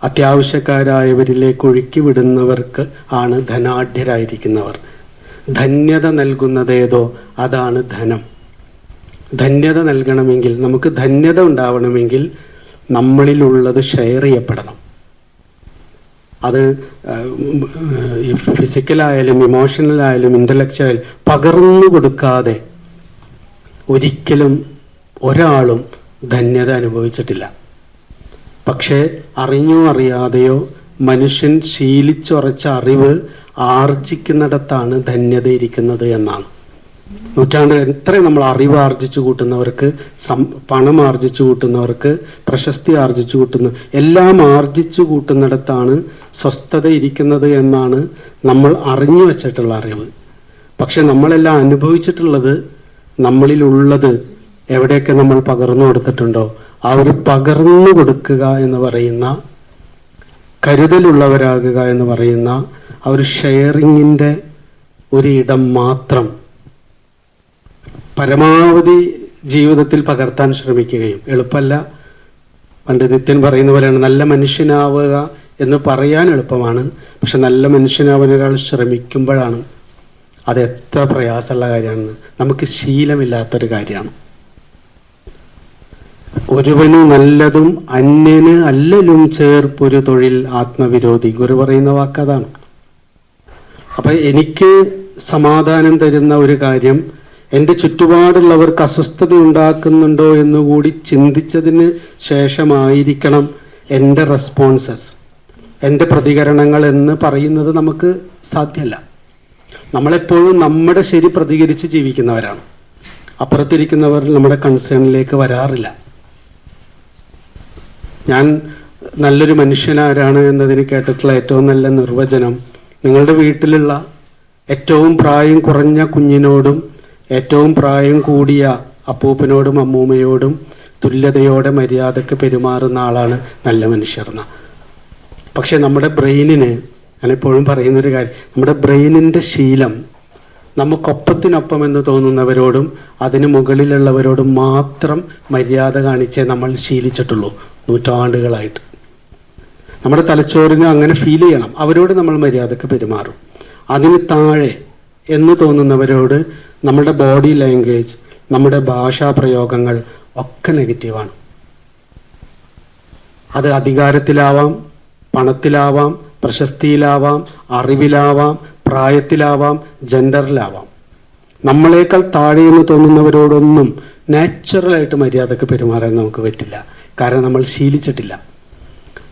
അത്യാവശ്യക്കാരായവരിലേക്ക് ഒഴുക്കി വിടുന്നവർക്ക് ആണ് ധനാഢ്യരായിരിക്കുന്നവർ. ധന്യത നൽകുന്നതേതോ അതാണ് ധനം. ധന്യത നൽകണമെങ്കിൽ, നമുക്ക് ധന്യത ഉണ്ടാവണമെങ്കിൽ നമ്മളിലുള്ളത് ഷെയർ ചെയ്യപ്പെടണം. അത് ഫിസിക്കലായാലും ഇമോഷണലായാലും ഇൻ്റലക്ച്വലായാലും പകർന്നു കൊടുക്കാതെ ഒരിക്കലും ഒരാളും ധന്യത അനുഭവിച്ചിട്ടില്ല. പക്ഷേ അറിഞ്ഞോ അറിയാതെയോ മനുഷ്യൻ ശീലിച്ചുറച്ച അറിവ് ആർജിക്കുന്നിടത്താണ് ധന്യത ഇരിക്കുന്നത് എന്നാണ്. നൂറ്റാണ്ടുകൾ എത്രയും നമ്മൾ അറിവ് ആർജിച്ചു കൂട്ടുന്നവർക്ക്, പണം ആർജിച്ചു കൂട്ടുന്നവർക്ക്, പ്രശസ്തി ആർജിച്ചു കൂട്ടുന്ന എല്ലാം ആർജിച്ചു കൂട്ടുന്നിടത്താണ് സ്വസ്ഥത ഇരിക്കുന്നത് എന്നാണ് നമ്മൾ അറിഞ്ഞു വച്ചിട്ടുള്ള അറിവ്. പക്ഷെ നമ്മളെല്ലാം അനുഭവിച്ചിട്ടുള്ളത്, നമ്മളിലുള്ളത് എവിടെയൊക്കെ നമ്മൾ പകർന്നു കൊടുത്തിട്ടുണ്ടോ ആ ഒരു പകർന്നു കൊടുക്കുക എന്ന് പറയുന്ന, കരുതലുള്ളവരാകുക എന്ന് പറയുന്ന ആ ഒരു ഷെയറിങ്ങിൻ്റെ ഒരിടം മാത്രം പരമാവധി ജീവിതത്തിൽ പകർത്താൻ ശ്രമിക്കുകയും. എളുപ്പമല്ല. പണ്ട് നിത്യൻ പറയുന്ന പോലെയാണ്, നല്ല മനുഷ്യനാവുക എന്ന് പറയാൻ എളുപ്പമാണ്, പക്ഷെ നല്ല മനുഷ്യനാവാൻ ഒരാൾ ശ്രമിക്കുമ്പോഴാണ് അത് എത്ര പ്രയാസമുള്ള കാര്യമാണെന്ന് നമുക്ക് ശീലമില്ലാത്തൊരു കാര്യമാണ്. ഒരുവന് നല്ലതും അന്യന് അല്ലലും ചേർപ്പൊരു തൊഴിൽ ആത്മവിരോധി. ഗുരു പറയുന്ന വാക്കതാണ്. അപ്പൊ എനിക്ക് സമാധാനം തരുന്ന ഒരു കാര്യം എൻ്റെ ചുറ്റുപാടുള്ളവർക്ക് അസ്വസ്ഥത ഉണ്ടാക്കുന്നുണ്ടോ എന്നുകൂടി ചിന്തിച്ചതിന് ശേഷമായിരിക്കണം എൻ്റെ റെസ്പോൺസസ്, എൻ്റെ പ്രതികരണങ്ങൾ എന്ന് പറയുന്നത് നമുക്ക് സാധ്യമല്ല. നമ്മളെപ്പോഴും നമ്മുടെ ശരി പ്രതികരിച്ച് ജീവിക്കുന്നവരാണ്. അപ്പുറത്തിരിക്കുന്നവർ നമ്മുടെ കൺസേണിലേക്ക് വരാറില്ല. ഞാൻ നല്ലൊരു മനുഷ്യനാരാണ് എന്നതിന് കേട്ടിട്ടുള്ള ഏറ്റവും നല്ല നിർവചനം, നിങ്ങളുടെ വീട്ടിലുള്ള ഏറ്റവും പ്രായം കുറഞ്ഞ കുഞ്ഞിനോടും ഏറ്റവും പ്രായം കൂടിയ അപ്പൂപ്പനോടും അമ്മൂമ്മയോടും തുല്യതയോടെ മര്യാദക്ക് പെരുമാറുന്ന ആളാണ് നല്ല മനുഷ്യർന്ന. പക്ഷെ നമ്മുടെ ബ്രെയിനിന്, ഞാനെപ്പോഴും പറയുന്നൊരു കാര്യം, നമ്മുടെ ബ്രെയിനിൻ്റെ ശീലം നമുക്കൊപ്പത്തിനൊപ്പം എന്ന് തോന്നുന്നവരോടും അതിന് മുകളിലുള്ളവരോടും മാത്രം മര്യാദ കാണിച്ചേ നമ്മൾ ശീലിച്ചിട്ടുള്ളൂ നൂറ്റാണ്ടുകളായിട്ട്. നമ്മുടെ തലച്ചോറിന് അങ്ങനെ ഫീൽ ചെയ്യണം, അവരോട് നമ്മൾ മര്യാദക്ക് പെരുമാറും. അതിന് താഴെ എന്ന് തോന്നുന്നവരോട് നമ്മുടെ ബോഡി ലാംഗ്വേജ്, നമ്മുടെ ഭാഷാ പ്രയോഗങ്ങൾ ഒക്കെ നെഗറ്റീവാണ്. അത് അധികാരത്തിലാവാം, പണത്തിലാവാം, പ്രശസ്തിയിലാവാം, അറിവിലാവാം, പ്രായത്തിലാവാം, ജെൻഡറിലാവാം. നമ്മളെക്കാൾ താഴെ എന്ന് തോന്നുന്നവരോടൊന്നും നാച്ചുറലായിട്ട് മര്യാദക്ക് പെരുമാറാൻ നമുക്ക് പറ്റില്ല. കാരണം നമ്മൾ ശീലിച്ചിട്ടില്ല.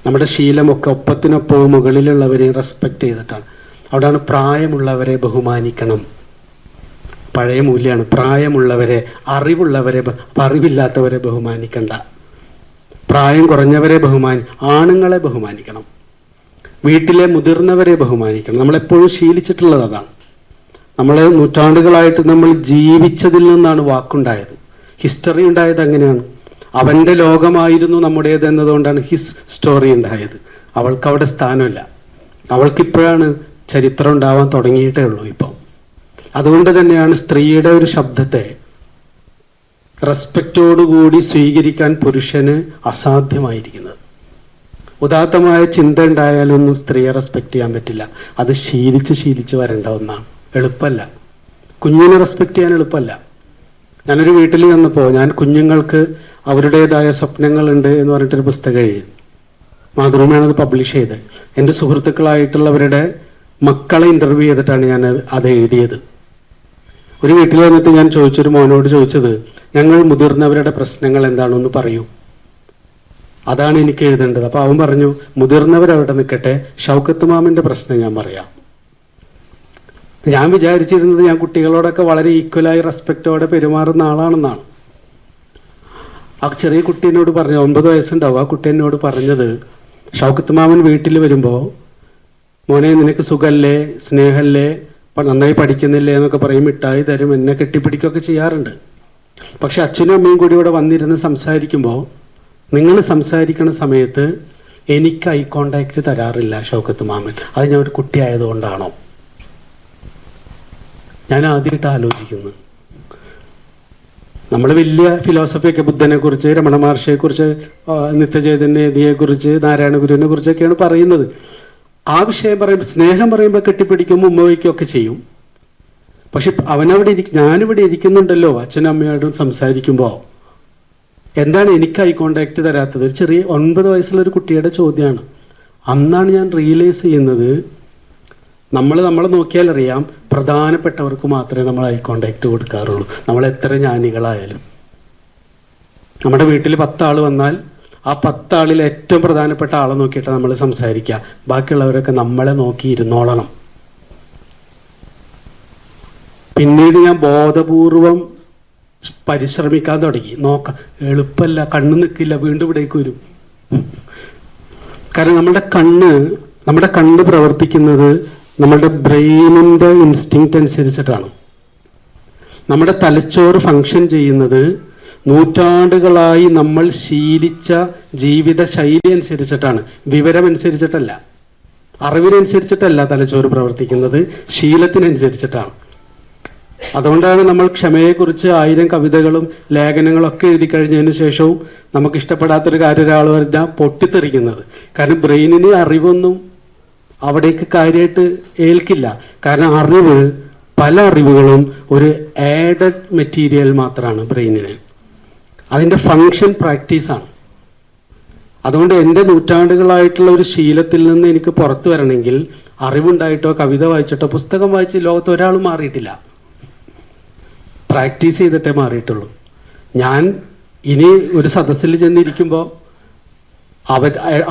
നമ്മുടെ ശീലമൊക്കെ ഒപ്പത്തിനൊപ്പവും മുകളിലുള്ളവരെ റെസ്പെക്റ്റ് ചെയ്തിട്ടാണ്. അവിടെയാണ് പ്രായമുള്ളവരെ ബഹുമാനിക്കണം. പഴയ മൂല്യമാണ്, പ്രായമുള്ളവരെ, അറിവുള്ളവരെ, അറിവില്ലാത്തവരെ ബഹുമാനിക്കണ്ട. പ്രായം കുറഞ്ഞവരെ ആണുങ്ങളെ ബഹുമാനിക്കണം, വീട്ടിലെ മുതിർന്നവരെ ബഹുമാനിക്കണം. നമ്മളെപ്പോഴും ശീലിച്ചിട്ടുള്ളത് അതാണ്. നമ്മൾ നൂറ്റാണ്ടുകളായിട്ട് നമ്മൾ ജീവിച്ചതിൽ നിന്നാണ് വാക്കുണ്ടായത്, ഹിസ്റ്ററി ഉണ്ടായത് അങ്ങനെയാണ്. അവൻ്റെ ലോകമായിരുന്നു നമ്മുടേത് എന്നതുകൊണ്ടാണ് ഹിസ് സ്റ്റോറി ഉണ്ടായത്. അവൾക്ക് അവിടെ സ്ഥാനമില്ല. അവൾക്കിപ്പോഴാണ് ചരിത്രം ഉണ്ടാവാൻ തുടങ്ങിയിട്ടേ ഉള്ളൂ ഇപ്പോൾ. അതുകൊണ്ട് തന്നെയാണ് സ്ത്രീയുടെ ഒരു ശബ്ദത്തെ റെസ്പെക്റ്റോടുകൂടി സ്വീകരിക്കാൻ പുരുഷന് അസാധ്യമായിരിക്കുന്നത്. ഉദാത്തമായ ചിന്ത ഉണ്ടായാലൊന്നും സ്ത്രീയെ റെസ്പെക്റ്റ് ചെയ്യാൻ പറ്റില്ല. അത് ശീലിച്ച് വരേണ്ട ഒന്നാണ്. എളുപ്പമല്ല. കുഞ്ഞിനെ റെസ്പെക്റ്റ് ചെയ്യാൻ എളുപ്പമല്ല. ഞാനൊരു വീട്ടിൽ ചെന്നപ്പോൾ ഞാൻ കുഞ്ഞുങ്ങൾക്ക് അവരുടേതായ സ്വപ്നങ്ങളുണ്ട് എന്ന് പറഞ്ഞിട്ടൊരു പുസ്തകം എഴുതി. മാതൃഭൂമിയാണത് പബ്ലിഷ് ചെയ്ത്. എൻ്റെ സുഹൃത്തുക്കളായിട്ടുള്ളവരുടെ മക്കളെ ഇൻ്റർവ്യൂ ചെയ്തിട്ടാണ് ഞാൻ അത് എഴുതിയത്. ഒരു വീട്ടിൽ വന്നിട്ട് ഞാൻ ചോദിച്ചൊരു മോനോട് ചോദിച്ചത്, ഞങ്ങൾ മുതിർന്നവരുടെ പ്രശ്നങ്ങൾ എന്താണെന്ന് പറയൂ, അതാണ് എനിക്ക് എഴുതേണ്ടത്. അപ്പോൾ അവൻ പറഞ്ഞു, മുതിർന്നവരവിടെ നിൽക്കട്ടെ, ഷൗക്കത്ത് മാമൻ്റെ പ്രശ്നം ഞാൻ പറയാം. ഞാൻ വിചാരിച്ചിരുന്നത് ഞാൻ കുട്ടികളോടൊക്കെ വളരെ ഈക്വലായി റെസ്പെക്റ്റോടെ പെരുമാറുന്ന ആളാണെന്നാണ്. ആ ചെറിയ കുട്ടി എന്നോട് പറഞ്ഞു, 9 വയസ്സുണ്ടാവും. ആ കുട്ടി എന്നോട് പറഞ്ഞത്, ഷൗക്കത്ത് മാമൻ വീട്ടിൽ വരുമ്പോൾ, മോനെ നിനക്ക് സുഖല്ലേ, സ്നേഹല്ലേ, നന്നായി പഠിക്കുന്നില്ലേ എന്നൊക്കെ പറയും, മിഠായി തരും, എന്നെ കെട്ടിപ്പിടിക്കുകയൊക്കെ ചെയ്യാറുണ്ട്. പക്ഷെ അച്ഛനും അമ്മയും കൂടി ഇവിടെ വന്നിരുന്ന് സംസാരിക്കുമ്പോൾ, നിങ്ങൾ സംസാരിക്കുന്ന സമയത്ത് എനിക്ക് ഐ കോണ്ടാക്റ്റ് തരാറില്ല ഷൗക്കത്ത് മാമൻ. അത് ഞാൻ ഒരു കുട്ടി ആയതുകൊണ്ടാണോ? ഞാൻ ആദ്യമായിട്ട് ആലോചിക്കുന്നു. നമ്മൾ വലിയ ഫിലോസഫിയൊക്കെ ബുദ്ധനെക്കുറിച്ച്, രമണ മഹർഷിയെക്കുറിച്ച്, നിത്യചൈതന്യതയെക്കുറിച്ച്, നാരായണ ഗുരുവിനെ കുറിച്ചൊക്കെയാണ് പറയുന്നത്. ആ വിഷയം പറയുമ്പോൾ, സ്നേഹം പറയുമ്പോൾ കെട്ടിപ്പിടിക്കുമ്പോൾ ഉമ്മ വയ്ക്കുകയൊക്കെ ചെയ്യും. പക്ഷെ ഞാനിവിടെ ഇരിക്കുന്നുണ്ടല്ലോ അച്ഛനും അമ്മയോടും സംസാരിക്കുമ്പോൾ, എന്താണ് എനിക്ക് ഐ കോണ്ടാക്റ്റ് തരാത്തത്? ഒരു ചെറിയ 9 വയസ്സുള്ളൊരു കുട്ടിയുടെ ചോദ്യമാണ്. അന്നാണ് ഞാൻ റിയലൈസ് ചെയ്യുന്നത്, നമ്മളെ നോക്കിയാൽ അറിയാം, പ്രധാനപ്പെട്ടവർക്ക് മാത്രമേ നമ്മൾ ഐ കോണ്ടാക്റ്റ് കൊടുക്കാറുള്ളൂ. നമ്മൾ എത്ര ജ്ഞാനികളായാലും. നമ്മുടെ വീട്ടിൽ 10 ആൾ വന്നാൽ ആ 10 ആളിൽ ഏറ്റവും പ്രധാനപ്പെട്ട ആളെ നോക്കിയിട്ട് നമ്മൾ സംസാരിക്കുക. ബാക്കിയുള്ളവരൊക്കെ നമ്മളെ നോക്കി ഇരുന്നോളണം. പിന്നീട് ഞാൻ ബോധപൂർവം പരിശ്രമിക്കാൻ തുടങ്ങി. എളുപ്പമല്ല, കണ്ണ് നിൽക്കില്ല, വീണ്ടും ഇവിടേക്ക് വരും. കാരണം നമ്മുടെ കണ്ണ് പ്രവർത്തിക്കുന്നത് നമ്മുടെ ബ്രെയിനിൻ്റെ ഇൻസ്റ്റിങ്ക്റ്റ് അനുസരിച്ചിട്ടാണ്. നമ്മുടെ തലച്ചോറ് ഫങ്ഷൻ ചെയ്യുന്നത് നൂറ്റാണ്ടുകളായി നമ്മൾ ശീലിച്ച ജീവിത ശൈലി അനുസരിച്ചിട്ടാണ്, വിവരമനുസരിച്ചിട്ടല്ല, അറിവിനനുസരിച്ചിട്ടല്ല തലച്ചോറ് പ്രവർത്തിക്കുന്നത്, ശീലത്തിനനുസരിച്ചിട്ടാണ്. അതുകൊണ്ടാണ് നമ്മൾ ക്ഷമയെക്കുറിച്ച് 1000 കവിതകളും ലേഖനങ്ങളും ഒക്കെ എഴുതി കഴിഞ്ഞതിന് ശേഷവും നമുക്കിഷ്ടപ്പെടാത്തൊരു കാര്യം ഒരാൾ പറഞ്ഞാൽ പൊട്ടിത്തെറിക്കുന്നത്. കാരണം ബ്രെയിനിന് അറിവൊന്നും അവിടേക്ക് കാര്യമായിട്ട് ഏൽക്കില്ല. കാരണം പല അറിവുകളും ഒരു ആഡഡ് മെറ്റീരിയൽ മാത്രമാണ് ബ്രെയിനിന്. അതിൻ്റെ ഫങ്ഷൻ പ്രാക്ടീസാണ്. അതുകൊണ്ട് എൻ്റെ നൂറ്റാണ്ടുകളായിട്ടുള്ള ഒരു ശീലത്തിൽ നിന്ന് എനിക്ക് പുറത്തു വരണമെങ്കിൽ അറിവുണ്ടായിട്ടോ കവിത വായിച്ചിട്ടോ പുസ്തകം വായിച്ച് ലോകത്ത് ഒരാളും മാറിയിട്ടില്ല. പ്രാക്ടീസ് ചെയ്തിട്ടേ മാറിയിട്ടുള്ളൂ. ഞാൻ ഇനി ഒരു സദസ്സിൽ ചെന്നിരിക്കുമ്പോൾ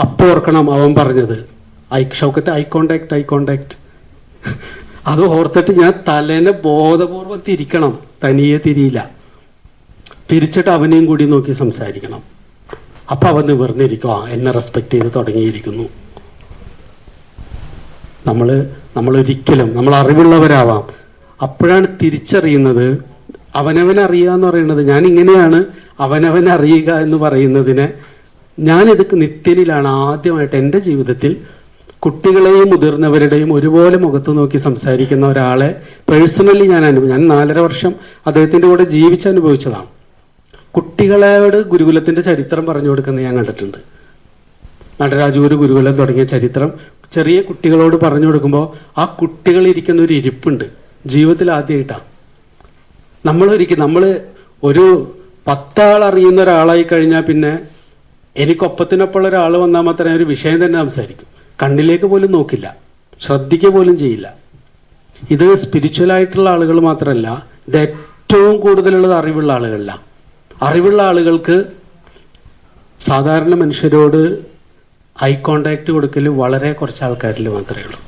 അപ്പോൾ ഓർക്കണം അവൻ പറഞ്ഞത്, ഷൗക്കത്ത് ഐ കോണ്ടാക്ട്. അത് ഓർത്തിട്ട് ഞാൻ തലേനെ ബോധപൂർവം തിരിക്കണം. തനിയെ തിരിയില്ല. തിരിച്ചിട്ട് അവനെയും കൂടി നോക്കി സംസാരിക്കണം. അപ്പം അവൻ നിവർന്നിരിക്കും, എന്നെ റെസ്പെക്റ്റ് ചെയ്ത് തുടങ്ങിയിരിക്കുന്നു. നമ്മളൊരിക്കലും നമ്മൾ അറിവുള്ളവരാവാം. അപ്പോഴാണ് തിരിച്ചറിയുന്നത് അവനവനറിയുക എന്ന് പറയുന്നത്. ഞാൻ ഇങ്ങനെയാണ് അവനവനറിയുക എന്ന് പറയുന്നതിനെ ഞാനിത് നിത്യനിലാണ് ആദ്യമായിട്ട് എൻ്റെ ജീവിതത്തിൽ കുട്ടികളെയും മുതിർന്നവരുടെയും ഒരുപോലെ മുഖത്ത് നോക്കി സംസാരിക്കുന്ന ഒരാളെ പേഴ്സണലി ഞാൻ 4.5 വർഷം അദ്ദേഹത്തിൻ്റെ കൂടെ ജീവിച്ചനുഭവിച്ചതാണ്. കുട്ടികളോട് ഗുരുകുലത്തിൻ്റെ ചരിത്രം പറഞ്ഞു കൊടുക്കുന്നത് ഞാൻ കണ്ടിട്ടുണ്ട്. നടരാജഗുരു ഗുരുകുലം തുടങ്ങിയ ചരിത്രം ചെറിയ കുട്ടികളോട് പറഞ്ഞു കൊടുക്കുമ്പോൾ ആ കുട്ടികളിരിക്കുന്ന ഒരു ഇരിപ്പുണ്ട് ജീവിതത്തിൽ ആദ്യമായിട്ടാണ്. നമ്മൾ ഒരു 10 ആൾ അറിയുന്ന ഒരാളായി കഴിഞ്ഞാൽ പിന്നെ എനിക്കൊപ്പത്തിനൊപ്പമുള്ള ഒരാൾ വന്നാൽ മാത്രമേ ഒരു വിഷയം തന്നെ സംസാരിക്കും. കണ്ണിലേക്ക് പോലും നോക്കില്ല, ശ്രദ്ധിക്കുക പോലും ചെയ്യില്ല. ഇത് സ്പിരിച്വലായിട്ടുള്ള ആളുകൾ മാത്രമല്ല, ഇത് ഏറ്റവും കൂടുതലുള്ളത് അറിവുള്ള ആളുകളില്ല. അറിവുള്ള ആളുകൾക്ക് സാധാരണ മനുഷ്യരോട് ഐ കോണ്ടാക്ട് കൊടുക്കൽ വളരെ കുറച്ച് ആൾക്കാരിൽ മാത്രമേ ഉള്ളൂ.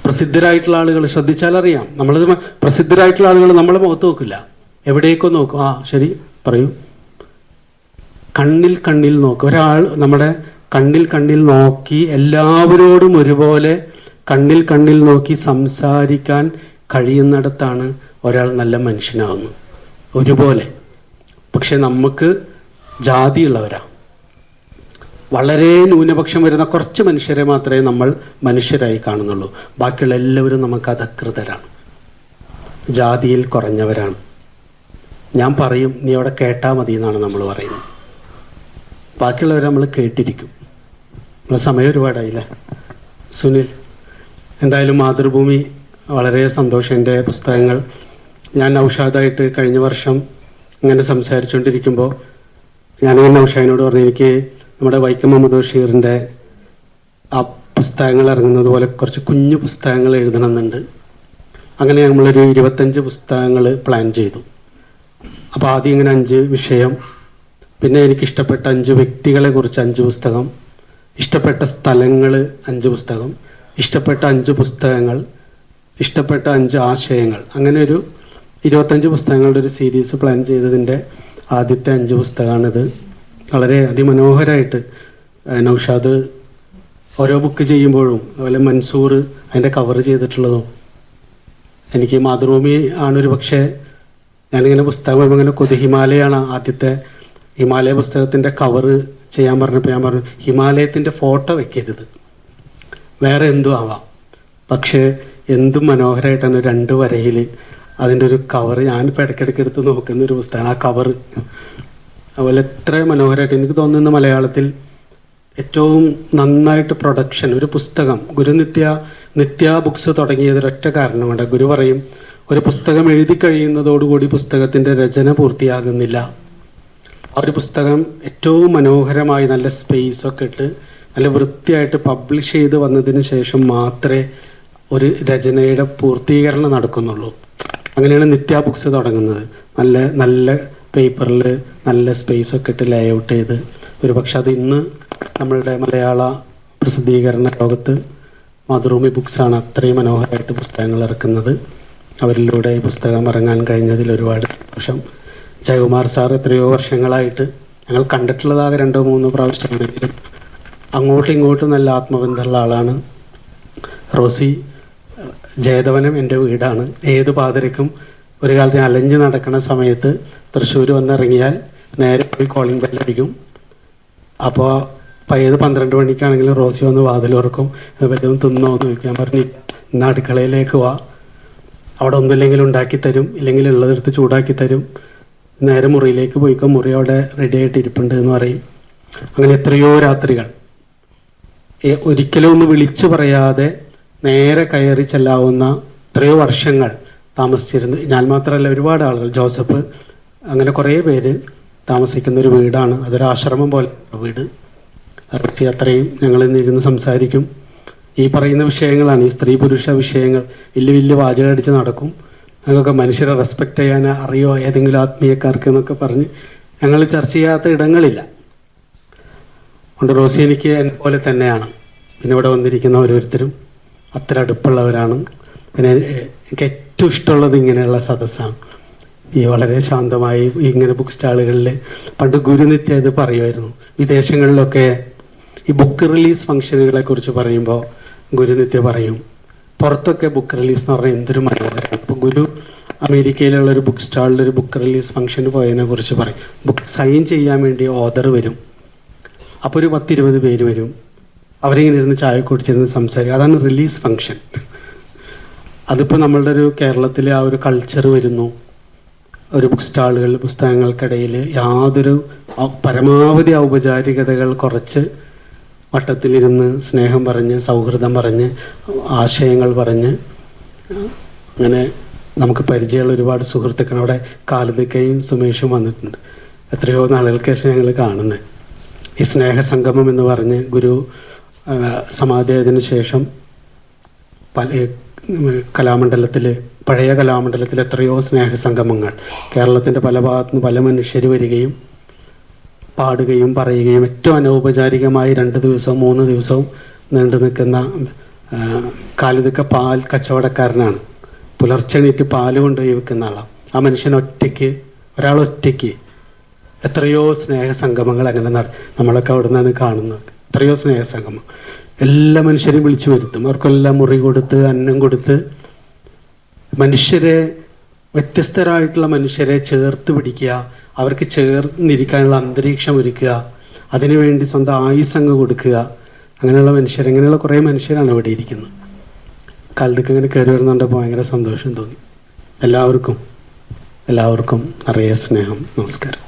പ്രസിദ്ധരായിട്ടുള്ള ആളുകൾ ശ്രദ്ധിച്ചാൽ അറിയാം. നമ്മളത് പ്രസിദ്ധരായിട്ടുള്ള ആളുകൾ നമ്മളെ മുഖത്ത് നോക്കില്ല, എവിടേക്കോ നോക്കും. ശരി പറയൂ. കണ്ണിൽ നോക്കും. ഒരാൾ നമ്മുടെ കണ്ണിൽ നോക്കി എല്ലാവരോടും ഒരുപോലെ കണ്ണിൽ നോക്കി സംസാരിക്കാൻ കഴിയുന്നിടത്താണ് ഒരാൾ നല്ല മനുഷ്യനാവുന്നത്, ഒരുപോലെ. പക്ഷെ നമുക്ക് ജാതിയുള്ളവരാ. വളരെ ന്യൂനപക്ഷം വരുന്ന കുറച്ച് മനുഷ്യരെ മാത്രമേ നമ്മൾ മനുഷ്യരായി കാണുന്നുള്ളൂ. ബാക്കിയുള്ള എല്ലാവരും നമുക്ക് അധകൃതരാണ്, ജാതിയിൽ കുറഞ്ഞവരാണ്. ഞാൻ പറയും, നീ അവിടെ കേട്ടാൽ മതി എന്നാണ് നമ്മൾ പറയുന്നത്. ബാക്കിയുള്ളവർ നമ്മൾ കേട്ടിരിക്കും. നമ്മുടെ സമയം ഒരുപാടായില്ലേ സുനിൽ? എന്തായാലും മാതൃഭൂമി വളരെ സന്തോഷം. എൻ്റെ പുസ്തകങ്ങൾ ഞാൻ നൗഷാദായിട്ട് കഴിഞ്ഞ വർഷം ഇങ്ങനെ സംസാരിച്ചുകൊണ്ടിരിക്കുമ്പോൾ ഞാനിങ്ങനെ നൗഷാദിനോട് പറഞ്ഞു, എനിക്ക് നമ്മുടെ വൈക്കം മുഹമ്മദ് ബഷീറിൻ്റെ ആ പുസ്തകങ്ങൾ ഇറങ്ങുന്നത് പോലെ കുറച്ച് കുഞ്ഞു പുസ്തകങ്ങൾ എഴുതണമെന്നുണ്ട്. അങ്ങനെ നമ്മളൊരു 25 പുസ്തകങ്ങൾ പ്ലാൻ ചെയ്തു. അപ്പോൾ ആദ്യം ഇങ്ങനെ 5 വിഷയം, പിന്നെ എനിക്കിഷ്ടപ്പെട്ട 5 വ്യക്തികളെ കുറിച്ച് 5 പുസ്തകം, ഇഷ്ടപ്പെട്ട സ്ഥലങ്ങൾ 5 പുസ്തകം, ഇഷ്ടപ്പെട്ട 5 പുസ്തകങ്ങൾ, ഇഷ്ടപ്പെട്ട 5 ആശയങ്ങൾ, അങ്ങനെ ഒരു 25 പുസ്തകങ്ങളുടെ ഒരു സീരീസ് പ്ലാൻ ചെയ്തതിൻ്റെ ആദ്യത്തെ 5 പുസ്തകമാണിത്. വളരെ അതിമനോഹരമായിട്ട് നൗഷാദ് ഓരോ ബുക്ക് ചെയ്യുമ്പോഴും, അതുപോലെ മൻസൂർ അതിൻ്റെ കവർ ചെയ്തിട്ടുള്ളതും. എനിക്ക് മാതൃഭൂമി ആണൊരു പക്ഷേ ഞാനിങ്ങനെ പുസ്തകം ഇങ്ങനെ ഹിമാലയാണ് ആദ്യത്തെ ഹിമാലയ പുസ്തകത്തിൻ്റെ കവറ് ചെയ്യാൻ പറഞ്ഞപ്പോൾ ഞാൻ പറഞ്ഞു, ഹിമാലയത്തിൻ്റെ ഫോട്ടോ വെക്കരുത്, വേറെ എന്തും ആവാം, പക്ഷേ എന്തും മനോഹരമായിട്ടാണ് 2 വരയിൽ അതിൻ്റെ ഒരു കവറ്. ഞാനിപ്പോൾ ഇടയ്ക്കിടയ്ക്ക് എടുത്ത് നോക്കുന്ന ഒരു പുസ്തകമാണ് ആ കവറ്. അതുപോലെ എത്ര മനോഹരമായിട്ട് എനിക്ക് തോന്നുന്ന മലയാളത്തിൽ ഏറ്റവും നന്നായിട്ട് പ്രൊഡക്ഷൻ ഒരു പുസ്തകം. ഗുരു നിത്യ ബുക്സ് തുടങ്ങിയത് ഒരൊറ്റ കാരണമുണ്ട്. ഗുരു പറയും, ഒരു പുസ്തകം എഴുതി കഴിയുന്നതോടുകൂടി പുസ്തകത്തിൻ്റെ രചന പൂർത്തിയാകുന്നില്ല. ആ ഒരു പുസ്തകം ഏറ്റവും മനോഹരമായി നല്ല സ്പേസൊക്കെ ഇട്ട് നല്ല വൃത്തിയായിട്ട് പബ്ലിഷ് ചെയ്ത് വന്നതിന് ശേഷം മാത്രമേ ഒരു രചനയുടെ പൂർത്തീകരണം നടക്കുന്നുള്ളൂ. അങ്ങനെയാണ് നിത്യ ബുക്സ് തുടങ്ങുന്നത്. നല്ല പേപ്പറിൽ നല്ല സ്പേസൊക്കെ ഇട്ട് ലേ ഔട്ട് ചെയ്ത്. ഒരു പക്ഷെ അത് ഇന്ന് നമ്മളുടെ മലയാള പ്രസിദ്ധീകരണ ലോകത്ത് മാതൃഭൂമി ബുക്സാണ് അത്രയും മനോഹരമായിട്ട് പുസ്തകങ്ങൾ ഇറക്കുന്നത്. അവരിലൂടെ ഈ പുസ്തകം ഇറങ്ങാൻ കഴിഞ്ഞതിൽ ഒരുപാട് സന്തോഷം. ജയകുമാർ സാർ എത്രയോ വർഷങ്ങളായിട്ട് ഞങ്ങൾ കണ്ടിട്ടുള്ളതാകെ 2-3 പ്രാവശ്യമാണെങ്കിലും അങ്ങോട്ടും ഇങ്ങോട്ടും നല്ല ആത്മബന്ധമുള്ള ആളാണ്. റോസി ജയധവനം എൻ്റെ വീടാണ്. ഏത് പാതിരക്കും ഒരു കാലത്ത് ഞാൻ അലഞ്ഞ് നടക്കുന്ന സമയത്ത് തൃശ്ശൂർ വന്നിറങ്ങിയാൽ നേരെ പോയി കോളിംഗ് ബെല്ലടിക്കും. അപ്പോൾ ഏത് 12 മണിക്കാണെങ്കിലും റോസി വന്ന് വാതിൽ തുറക്കും. ഇത് വല്ലതും തിന്നോ എന്ന് ചോദിക്കാൻ പറഞ്ഞു, ഇന്ന് അടുക്കളയിലേക്ക് വാ, അവിടെ ഒന്നുമില്ലെങ്കിൽ ഉണ്ടാക്കി തരും, ഇല്ലെങ്കിൽ ഉള്ളതെടുത്ത് ചൂടാക്കി തരും, നേരെ മുറിയിലേക്ക് പോയിക്കോ, മുറി അവിടെ റെഡി ആയിട്ട് ഇരിപ്പുണ്ട് എന്ന് പറയും. അങ്ങനെ എത്രയോ രാത്രികൾ ഒരിക്കലും ഒന്ന് വിളിച്ചു പറയാതെ നേരെ കയറി ചെല്ലാവുന്ന എത്രയോ വർഷങ്ങൾ താമസിച്ചിരുന്നു. ഞാൻ മാത്രമല്ല, ഒരുപാട് ആളുകൾ, ജോസഫ്, അങ്ങനെ കുറേ പേര് താമസിക്കുന്ന ഒരു വീടാണ്. അതൊരു ആശ്രമം പോലെ വീട്. അത്രയും ഞങ്ങൾ ഇന്നിരുന്ന് സംസാരിക്കും. ഈ പറയുന്ന വിഷയങ്ങളാണ്, ഈ സ്ത്രീ പുരുഷ വിഷയങ്ങൾ. വലിയ വാചകം അടിച്ച് നടക്കും. ഞങ്ങൾക്ക് മനുഷ്യരെ റെസ്പെക്റ്റ് ചെയ്യാൻ അറിയോ ഏതെങ്കിലും ആത്മീയക്കാർക്ക് എന്നൊക്കെ പറഞ്ഞ് ഞങ്ങൾ ചർച്ച ചെയ്യാത്ത ഇടങ്ങളില്ല. അതുകൊണ്ട് റോസി എനിക്ക് എന്നെ പോലെ തന്നെയാണ്. പിന്നെ ഇവിടെ വന്നിരിക്കുന്ന ഓരോരുത്തരും അത്ര അടുപ്പുള്ളവരാണ്. പിന്നെ എനിക്ക് ഏറ്റവും ഇഷ്ടമുള്ളത് ഇങ്ങനെയുള്ള സദസ്സാണ്. ഈ വളരെ ശാന്തമായി ഇങ്ങനെ ബുക്ക് സ്റ്റാളുകളിൽ പണ്ട് ഗുരുനിത്യ ഇത് പറയുമായിരുന്നു. വിദേശങ്ങളിലൊക്കെ ഈ ബുക്ക് റിലീസ് ഫംഗ്ഷനുകളെ കുറിച്ച് പറയുമ്പോൾ ഗുരുനിത്യ പറയും, പുറത്തൊക്കെ ബുക്ക് റിലീസ് എന്ന് പറഞ്ഞാൽ എന്തൊരു മനോഹരമാണ്. അപ്പോൾ ഗുരു അമേരിക്കയിലുള്ള ഒരു ബുക്ക് സ്റ്റാളിൽ ഒരു ബുക്ക് റിലീസ് ഫംഗ്ഷന് പോയതിനെ കുറിച്ച് പറയും. ബുക്ക് സൈൻ ചെയ്യാൻ വേണ്ടി ഓദർ വരും. അപ്പോൾ ഒരു 10-20 പേര് വരും. അവരിങ്ങനെ ഇരുന്ന് ചായ കുടിച്ചിരുന്ന് സംസാരിക്കും. അതാണ് റിലീസ് ഫംഗ്ഷൻ. അതിപ്പോൾ നമ്മളുടെ ഒരു കേരളത്തിലെ ആ ഒരു കൾച്ചർ വരുന്നു. ഒരു ബുക്ക് സ്റ്റാളുകൾ, പുസ്തകങ്ങൾക്കിടയിൽ യാതൊരു പരമാവധി ഔപചാരികതകൾ കുറച്ച് വട്ടത്തിലിരുന്ന് സ്നേഹം പറഞ്ഞ്, സൗഹൃദം പറഞ്ഞ്, ആശയങ്ങൾ പറഞ്ഞ്, അങ്ങനെ നമുക്ക് പരിചയമുള്ള ഒരുപാട് സുഹൃത്തുക്കൾ അവിടെ കാലിതക്കയും സുമേഷും വന്നിട്ടുണ്ട്. എത്രയോ നാളുകൾക്ക് ശേഷം ഞങ്ങൾ കാണുന്നത്. ഈ സ്നേഹസംഗമം എന്ന് പറഞ്ഞ് ഗുരു സമാധിയായതിനു ശേഷം കലാമണ്ഡലത്തിൽ, പഴയ കലാമണ്ഡലത്തിൽ എത്രയോ സ്നേഹസംഗമങ്ങൾ കേരളത്തിൻ്റെ പല ഭാഗത്തുനിന്ന് പല മനുഷ്യർ വരികയും പാടുകയും പറയുകയും ഏറ്റവും അനൗപചാരികമായി 2 ദിവസവും 3 ദിവസവും നീണ്ടു നിൽക്കുന്ന കാലിതക്ക പാൽ കച്ചവടക്കാരനാണ്. പുലർച്ചെ എണീറ്റ് പാല് കൊണ്ടുപോയി വിൽക്കുന്ന ആളാണ്. ആ മനുഷ്യൻ ഒരാളൊറ്റയ്ക്ക് എത്രയോ സ്നേഹസംഗമങ്ങൾ അങ്ങനെ നമ്മളൊക്കെ അവിടെ നിന്നാണ് കാണുന്നത്. എത്രയോ സ്നേഹസംഗമം എല്ലാ മനുഷ്യരെയും വിളിച്ചു വരുത്തും. അവർക്കെല്ലാം മുറി കൊടുത്ത്, അന്നം കൊടുത്ത്, മനുഷ്യരെ, വ്യത്യസ്തരായിട്ടുള്ള മനുഷ്യരെ ചേർത്ത് പിടിക്കുക, അവർക്ക് ചേർന്നിരിക്കാനുള്ള അന്തരീക്ഷം ഒരുക്കുക, അതിനുവേണ്ടി സ്വന്തം ആയുസ്സങ്ങ് കൊടുക്കുക. അങ്ങനെയുള്ള കുറേ മനുഷ്യരാണ് ഇവിടെ ഇരിക്കുന്നത്. കാലത്തൊക്കെ ഇങ്ങനെ കയറി വരുന്നുണ്ടപ്പോൾ ഭയങ്കര സന്തോഷം തോന്നി. എല്ലാവർക്കും നിറയെ സ്നേഹം. നമസ്കാരം.